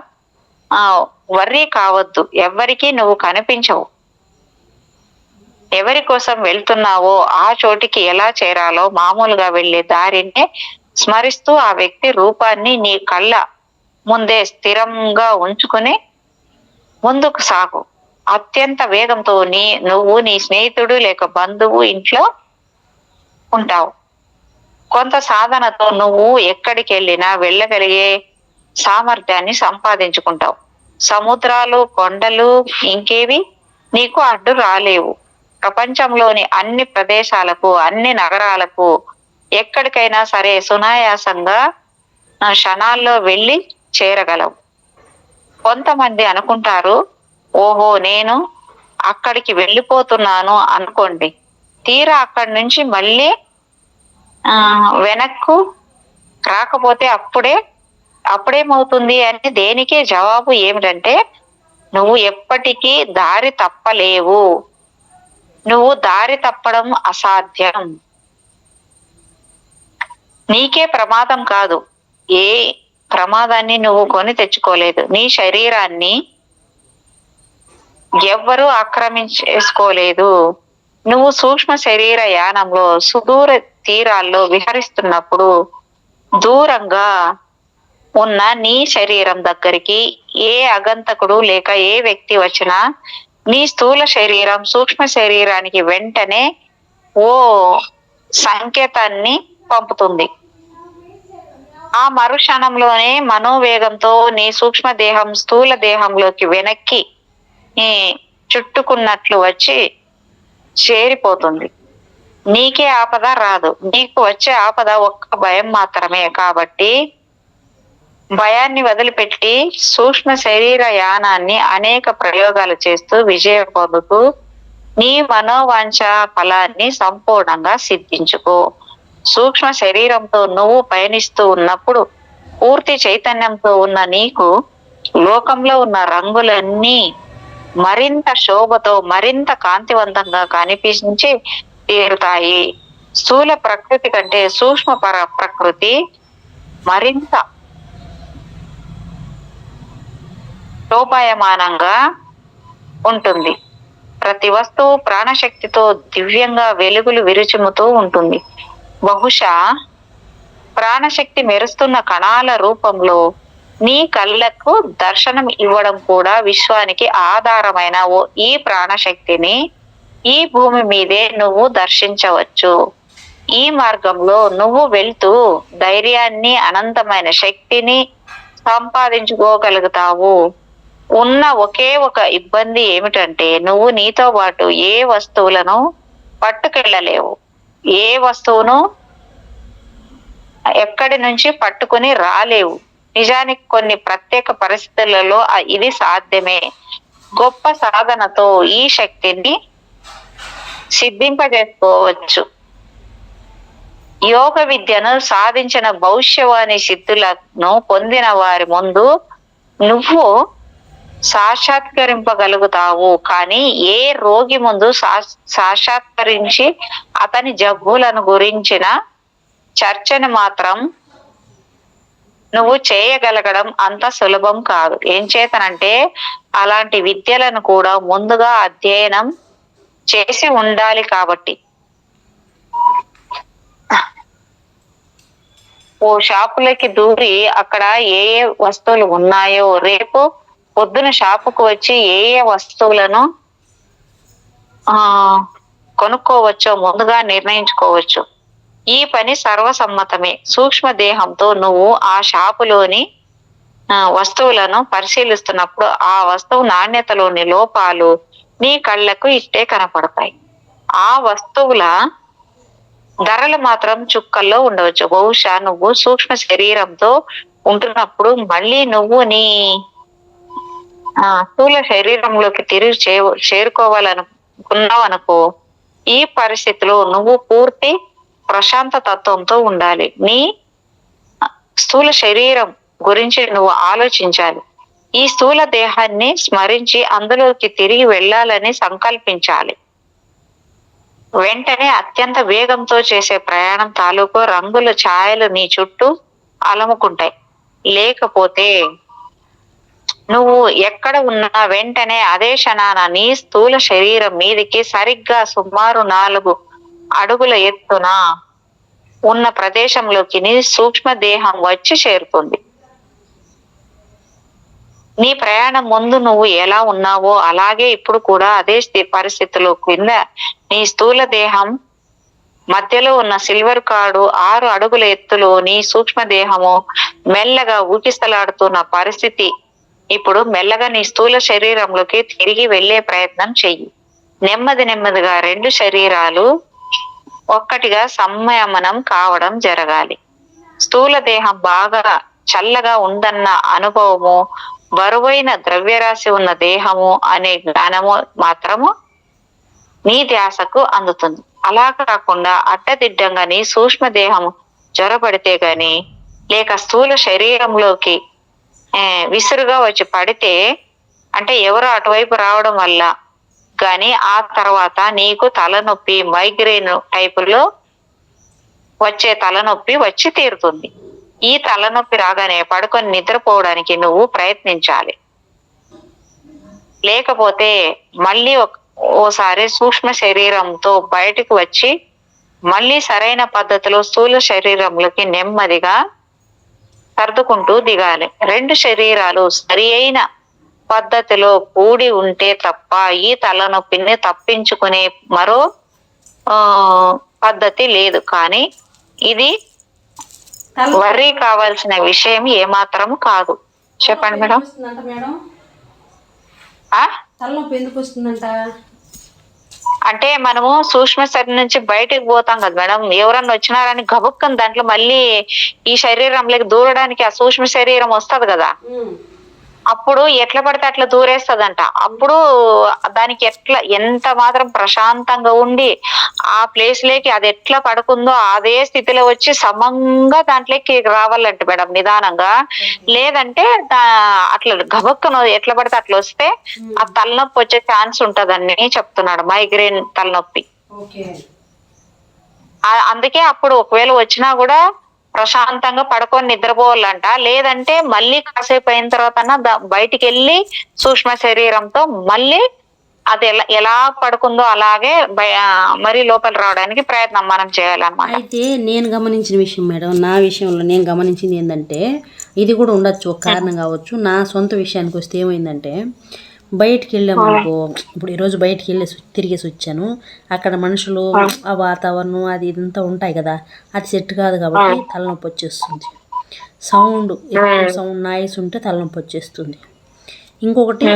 వర్రీ కావద్దు. ఎవ్వరికీ నువ్వు కనిపించవు. ఎవరి కోసం వెళ్తున్నావో ఆ చోటికి ఎలా చేరాలో మామూలుగా వెళ్లే దారిని స్మరిస్తూ ఆ వ్యక్తి రూపాన్ని నీ కళ్ళ ముందే స్థిరంగా ఉంచుకుని ముందుకు సాగు. అత్యంత వేగంతో నువ్వు నీ స్నేహితుడు లేక బంధువు ఇంట్లో ఉంటావు. కొంత సాధనతో నువ్వు ఎక్కడికి వెళ్ళినా వెళ్ళగలిగే సామర్థ్యాన్ని సంపాదించుకుంటావు. సముద్రాలు, కొండలు ఇంకేవి నీకు అడ్డు రాలేవు. ప్రపంచంలోని అన్ని ప్రదేశాలకు, అన్ని నగరాలకు, ఎక్కడికైనా సరే సునాయాసంగా క్షణాల్లో వెళ్ళి చేరగలవు. కొంతమంది అనుకుంటారు, ఓహో నేను అక్కడికి వెళ్ళిపోతున్నాను అనుకోండి. తీరా అక్కడి నుంచి మళ్ళీ వెనక్కు రాకపోతే అప్పుడేమవుతుంది అంటే దేనికి జవాబు ఏమిటంటే, నువ్వు ఎప్పటికీ దారి తప్పలేవు. నువ్వు దారి తప్పడం అసాధ్యం. నీకే ప్రమాదం కాదు, ఏ ప్రమాదాన్ని నువ్వు కొని తెచ్చుకోలేదు. నీ శరీరాన్ని ఎవ్వరూ ఆక్రమించేసుకోలేదు. నువ్వు సూక్ష్మ శరీర యానంలో సుదూర తీరాల్లో విహరిస్తున్నప్పుడు దూరంగా ఉన్న నీ శరీరం దగ్గరికి ఏ అగంతకుడు లేక ఏ వ్యక్తి వచ్చినా నీ స్థూల శరీరం సూక్ష్మ శరీరానికి వెంటనే ఓ సంకేతాన్ని పంపుతుంది. ఆ మరుక్షణంలోనే మనోవేగంతో నీ సూక్ష్మ దేహం స్థూల దేహంలోకి వెనక్కి చుట్టుకున్నట్లు వచ్చి చేరిపోతుంది. నీకే ఆపద రాదు. నీకు వచ్చే ఆపద ఒక్క భయం మాత్రమే. కాబట్టి భయాన్ని వదిలిపెట్టి సూక్ష్మ శరీర యానాన్ని అనేక ప్రయోగాలు చేస్తూ విజయం పొందుతూ నీ మనోవాంఛ ఫలాన్ని సంపూర్ణంగా సిద్ధించుకో. సూక్ష్మ శరీరంతో నువ్వు పయనిస్తూ ఉన్నప్పుడు పూర్తి చైతన్యంతో ఉన్న నీకు లోకంలో ఉన్న రంగులన్నీ మరింత శోభతో మరింత కాంతివంతంగా కనిపించి తీరుతాయి. స్థూల ప్రకృతి కంటే సూక్ష్మ ప్రకృతి మరింత శోభాయమానంగా ఉంటుంది. ప్రతి వస్తువు ప్రాణశక్తితో దివ్యంగా వెలుగులు విరుచుముతూ ఉంటుంది. బహుశా ప్రాణశక్తి మెరుస్తున్న కణాల రూపంలో నీ కళ్ళకు దర్శనం ఇవ్వడం కూడా విశ్వానికి ఆధారమైన ఈ ప్రాణశక్తిని ఈ భూమి మీదే నువ్వు దర్శించవచ్చు. ఈ మార్గంలో నువ్వు వెళ్తూ ధైర్యాన్ని, అనంతమైన శక్తిని సంపాదించుకోగలుగుతావు. ఉన్న ఒకే ఒక ఇబ్బంది ఏమిటంటే నువ్వు నీతో పాటు ఏ వస్తువులను పట్టుకెళ్ళలేవు. ఏ వస్తువును ఎక్కడి నుంచి పట్టుకుని రాలేవు. నిజానికి కొన్ని ప్రత్యేక పరిస్థితులలో ఇది సాధ్యమే. గొప్ప సాధనతో ఈ శక్తిని సిద్ధింపజేసుకోవచ్చు. యోగ విద్యను సాధించిన భవిష్యవాణి సిద్ధులను పొందిన వారి ముందు నువ్వు సాక్షాత్కరింపగలుగుతావు. కానీ ఏ రోగి ముందు సాక్షాత్కరించి అతని జబ్బులను గురించిన చర్చను మాత్రం నువ్వు చేయగలగడం అంత సులభం కాదు. ఏం చేతనంటే అలాంటి విద్యలను కూడా ముందుగా అధ్యయనం చేసి ఉండాలి. కాబట్టి ఓ షాపులకి దూరి అక్కడ ఏ ఏ వస్తువులు ఉన్నాయో రేపు పొద్దున షాపుకు వచ్చి ఏ ఏ వస్తువులను కొనుక్కోవచ్చో ముందుగా నిర్ణయించుకోవచ్చు. ఈ పని సర్వసమ్మతమే. సూక్ష్మ దేహంతో నువ్వు ఆ షాపులోని వస్తువులను పరిశీలిస్తున్నప్పుడు ఆ వస్తువు నాణ్యతలోని లోపాలు నీ కళ్ళకు ఇట్టే కనపడతాయి. ఆ వస్తువుల ధరలు మాత్రం చుక్కల్లో ఉండవచ్చు. బహుశా నువ్వు సూక్ష్మ శరీరంతో ఉంటున్నప్పుడు మళ్ళీ నువ్వు నీ స్థూల శరీరంలోకి తిరిగి చేరుకోవాలనుకున్నావు అనుకో, ఈ పరిస్థితిలో నువ్వు పూర్తి ప్రశాంత తత్వంతో ఉండాలి. నీ స్థూల శరీరం గురించి నువ్వు ఆలోచించాలి. ఈ స్థూల దేహాన్ని స్మరించి అందులోకి తిరిగి వెళ్ళాలని సంకల్పించాలి. వెంటనే అత్యంత వేగంతో చేసే ప్రయాణం తాలూకు రంగుల ఛాయలు నీ చుట్టూ అలముకుంటాయి. లేకపోతే నువ్వు ఎక్కడ ఉన్నా వెంటనే అదే క్షణాన నీ స్థూల శరీరం మీదికి సరిగ్గా సుమారు 4 అడుగుల ఎత్తున ఉన్న ప్రదేశంలోకి నీ సూక్ష్మ దేహం వచ్చి చేరుతుంది. నీ ప్రయాణం ముందు నువ్వు ఎలా ఉన్నావో అలాగే ఇప్పుడు కూడా అదే పరిస్థితిలో కింద నీ స్థూల దేహం మధ్యలో ఉన్న సిల్వర్ కార్డు 6 అడుగుల ఎత్తులో నీ సూక్ష్మ దేహము మెల్లగా ఊగిసలాడుతున్న పరిస్థితి ఇప్పుడు మెల్లగా నీ స్థూల శరీరంలోకి తిరిగి వెళ్ళే ప్రయత్నం చెయ్యి. నెమ్మది నెమ్మదిగా రెండు శరీరాలు ఒక్కటిగా సంయమనం కావడం జరగాలి. స్థూల దేహం బాగా చల్లగా ఉందన్న అనుభవము, బరువైన ద్రవ్యరాశి ఉన్న దేహము అనే జ్ఞానము మాత్రము నీ ధ్యాసకు అందుతుంది. అలా కాకుండా అడ్డదిడ్డంగా నీ సూక్ష్మ దేహము జ్వరపడితే గాని, లేక స్థూల శరీరంలోకి విసురుగా వచ్చి పడితే, అంటే ఎవరో అటువైపు రావడం వల్ల కానీ ఆ తర్వాత నీకు తలనొప్పి, మైగ్రేన్ టైపులో వచ్చే తలనొప్పి వచ్చి తీరుతుంది. ఈ తలనొప్పి రాగానే పడుకొని నిద్రపోవడానికి నువ్వు ప్రయత్నించాలి. లేకపోతే మళ్ళీ ఓసారి సూక్ష్మ శరీరంతో బయటకు వచ్చి మళ్ళీ సరైన పద్ధతిలో స్థూల శరీరంలోకి నెమ్మదిగా సర్దుకుంటూ దిగాలి. రెండు శరీరాలు సరి అయిన పద్ధతిలో కూడి ఉంటే తప్ప ఈ తలనొప్పిని తప్పించుకునే మరో పద్ధతి లేదు. కానీ ఇది వర్రీ కావాల్సిన విషయం ఏమాత్రం కాదు. చెప్పండి మేడం. తలనొప్పి ఎందుకు వస్తుందంట? అంటే మనము సూక్ష్మ శరీరం నుంచి బయటకు పోతాం కదా మేడం, ఎవరన్నా వచ్చినారని గబుక్కని దాంట్లో మళ్ళీ ఈ శరీరంలోకి దూరడానికి ఆ సూక్ష్మ శరీరం వస్తది కదా, అప్పుడు ఎట్లా పడితే అట్లా దూరేస్తదంట. అప్పుడు దానికి ఎంత మాత్రం ప్రశాంతంగా ఉండి ఆ ప్లేస్ లోకి అది ఎట్లా పడుకుందో అదే స్థితిలో వచ్చి సమంగా దాంట్లోకి రావాలంట మేడం, నిదానంగా. లేదంటే అట్లా గబక్కన ఎట్లా పడితే అట్లా వస్తే ఆ తలనొప్పి వచ్చే ఛాన్స్ ఉంటదని చెప్తున్నాడు, మైగ్రేన్ తలనొప్పి. అందుకే అప్పుడు ఒకవేళ వచ్చినా కూడా ప్రశాంతంగా పడుకొని నిద్రపోవాలంట. లేదంటే మళ్ళీ కాసేపు అయిన తర్వాత బయటికి వెళ్ళి సూక్ష్మ శరీరంతో మళ్ళీ అది ఎలా పడుకుందో అలాగే మరీ లోపల రావడానికి ప్రయత్నం మనం చేయాలన్నమాట. అయితే నేను గమనించిన విషయం మేడం, నా విషయంలో నేను గమనించింది ఏంటంటే, ఇది కూడా ఉండొచ్చు, ఒక కారణం కావచ్చు. నా సొంత విషయానికి వస్తే ఏమైందంటే, బయటికి వెళ్ళామనుకో, ఇప్పుడు ఈరోజు బయటికి తిరిగేసి వచ్చాను, అక్కడ మనుషులు, ఆ వాతావరణం అది ఇదంతా ఉంటాయి కదా, అది సెట్ కాదు కాబట్టి తలనొప్పి వచ్చేస్తుంది. సౌండ్, ఎక్కువ సౌండ్, నాయిస్ ఉంటే తలనొప్పి వచ్చేస్తుంది. ఇంకొకటి,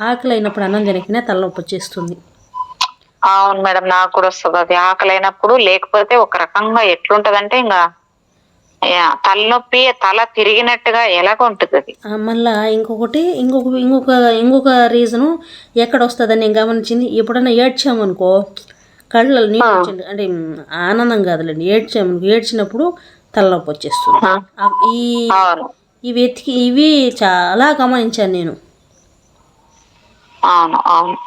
ఆకలి అయినప్పుడు అన్నం తినకనే తలనొప్పి వచ్చేస్తుంది. అవును మేడం, నాకు కూడా వస్తుంది అది ఆకలి అయినప్పుడు. లేకపోతే ఒక రకంగా ఎట్లుంటదంటే ఇంకా తలనొప్పి, తల తిరిగినట్టుగా ఎలాగ ఉంటుంది అది. మళ్ళా ఇంకొక రీజను ఎక్కడ వస్తుందని నేను గమనించింది, ఎప్పుడన్నా ఏడ్చామనుకో కళ్ళలో నీళ్ళు వచ్చింది, అంటే ఆనందం కాదులేండి, ఏడ్చినప్పుడు తలనొప్పి వచ్చేస్తుంది. ఇవి చాలా గమనించాను నేను. అవును అవును.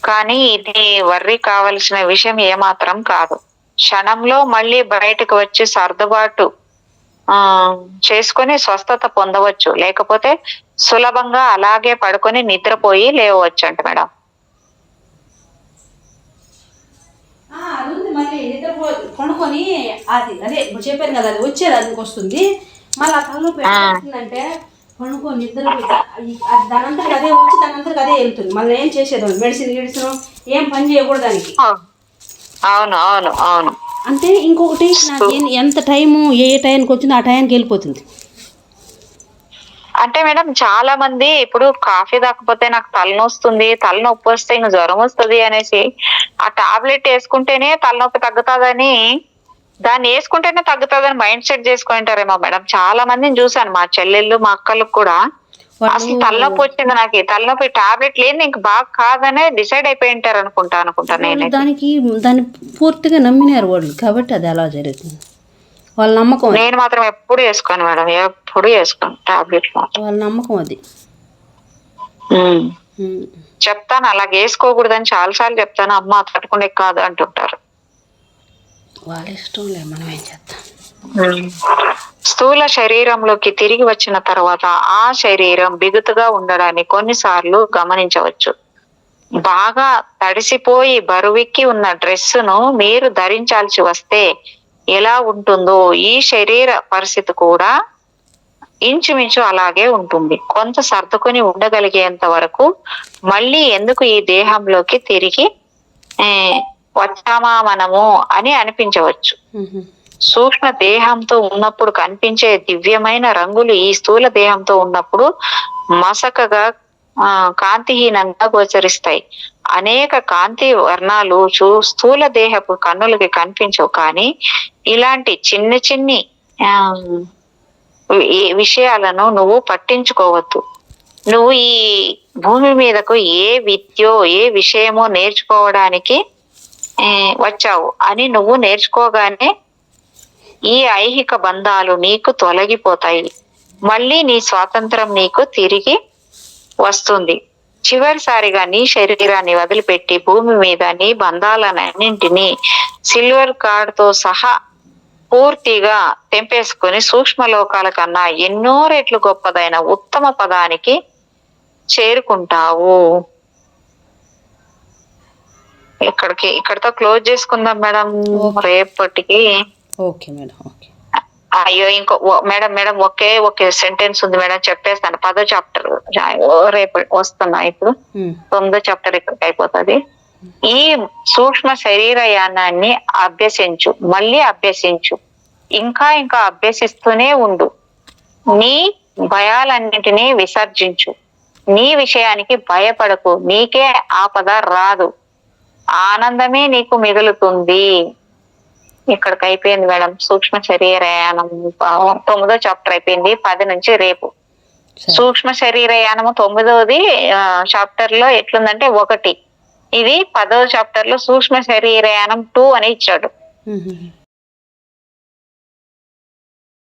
కానీ ఇది వర్రీ కావలసిన విషయం ఏమాత్రం కాదు. క్షణంలో మళ్ళీ బయటకు వచ్చి సర్దుబాటు చేసుకొని స్వస్థత పొందవచ్చు. లేకపోతే సులభంగా అలాగే పడుకొని నిద్రపోయి లేవచ్చు అంట మేడం. కొనుక్కొని అది అదే ఇప్పుడు చెప్పాను కదా, అది వచ్చేది అందుకు వస్తుంది. మళ్ళీ ఆ తలనొప్పి అంటే కొనుక్కొని నిద్ర దానంతరికి అదే వచ్చి దానంతరికి అదే వెళ్తుంది. మళ్ళీ ఏం చేసేది, మెడిసిన్ ఏం పని చేయకూడదు దానికి. అవును అవును అవును. అంటే ఇంకొకటి, నాకు ఎంత టైము ఏ టైంకి వచ్చిందో ఆ టైంకి వెళ్ళిపోతుంది. అంటే మేడం చాలా మంది ఇప్పుడు కాఫీ తాకపోతే నాకు తలనొప్పి వస్తే ఇంకా జ్వరం వస్తుంది అనేసి ఆ టాబ్లెట్ వేసుకుంటేనే తలనొప్పి తగ్గుతుందని, దాన్ని వేసుకుంటేనే తగ్గుతుందని మైండ్ సెట్ చేసుకుంటారేమో మేడం. చాలా మందిని చూసాను, మా చెల్లెళ్ళు, మా అక్కలకు కూడా అసలు తలనొప్పి వచ్చింది, నాకు తలనొప్పి టాబ్లెట్ లేదు ఇంక బాగా కాదనే డిసైడ్ అయిపోయి ఉంటారు అనుకుంటా నేను. దాన్ని పూర్తిగా నమ్మినారు వాళ్ళు, కాబట్టి అది అలా జరుగుతుంది. వాళ్ళ నమ్మకం. నేను మాత్రం ఎప్పుడు వేసుకోను మేడం, ఎప్పుడు వేసుకోను టాబ్లెట్. వాళ్ళ నమ్మకం అది. చెప్తాను అలాగే వేసుకోకూడదని చాలాసార్లు చెప్తాను, అమ్మ తట్టుకుండే కాదు అంటుంటారు. వాళ్ళ ఇష్టం లే, మనం ఏం చేద్దాం. స్థూల శరీరంలోకి తిరిగి వచ్చిన తర్వాత ఆ శరీరం బిగుతుగా ఉండడాన్ని కొన్నిసార్లు గమనించవచ్చు. బాగా తడిసిపోయి బరువెక్కి ఉన్న డ్రెస్సును మీరు ధరించాల్సి వస్తే ఎలా ఉంటుందో ఈ శరీర పరిస్థితి కూడా ఇంచుమించు అలాగే ఉంటుంది. కొంత సర్దుకొని ఉండగలిగేంత వరకు మళ్ళీ ఎందుకు ఈ దేహంలోకి తిరిగి వచ్చామా మనము అని అనిపించవచ్చు. సూక్ష్మ దేహంతో ఉన్నప్పుడు కనిపించే దివ్యమైన రంగులు ఈ స్థూల దేహంతో ఉన్నప్పుడు మసకగా కాంతిహీనంగా గోచరిస్తాయి. అనేక కాంతి వర్ణాలు స్థూల దేహపు కన్నులకి కనిపించవు, కానీ ఇలాంటి చిన్న చిన్ని విషయాలను నువ్వు పట్టించుకోవద్దు. నువ్వు ఈ భూమి మీదకు ఏ విద్యో ఏ విషయమో నేర్చుకోవడానికి వచ్చావు అని నువ్వు నేర్చుకోగానే ఈ ఐహిక బంధాలు నీకు తొలగిపోతాయి. మళ్ళీ నీ స్వాతంత్రం నీకు తిరిగి వస్తుంది. చివరిసారిగా నీ శరీరాన్ని వదిలిపెట్టి భూమి మీద నీ బంధాలన్నింటినీ సిల్వర్ కార్డ్ తో సహా పూర్తిగా తెంపేసుకుని సూక్ష్మ లోకాల కన్నా ఎన్నో రెట్లు గొప్పదైన ఉత్తమ పదానికి చేరుకుంటావు. ఇక్కడతో క్లోజ్ చేసుకుందాం మేడం. రేపటికి ఓకే మేడం. ఓకే. అయ్యో ఇంకో మేడం ఒకే సెంటెన్స్ ఉంది మేడం, చెప్పేస్తాను. 10వ చాప్టర్ రేపు వస్తున్నా. ఇప్పుడు 9వ చాప్టర్ ఇక్కడికి అయిపోతుంది. ఈ సూక్ష్మ శరీరయానాన్ని అభ్యసించు, మళ్ళీ అభ్యసించు, ఇంకా అభ్యసిస్తూనే ఉండు. నీ భయాలన్నింటినీ విసర్జించు. నీ విషయానికి భయపడకు. నీకే ఆపద రాదు, ఆనందమే నీకు మిగులుతుంది. ఇక్కడికి అయిపోయింది మేడం సూక్ష్మ శరీరయానం. 9వ చాప్టర్ అయిపోయింది. 10 నుంచి రేపు సూక్ష్మ శరీరయానము 9వది చాప్టర్ లో ఎట్లుందంటే 1. ఇది 10వ చాప్టర్ లో సూక్ష్మ శరీరయానం 2 అని ఇచ్చాడు.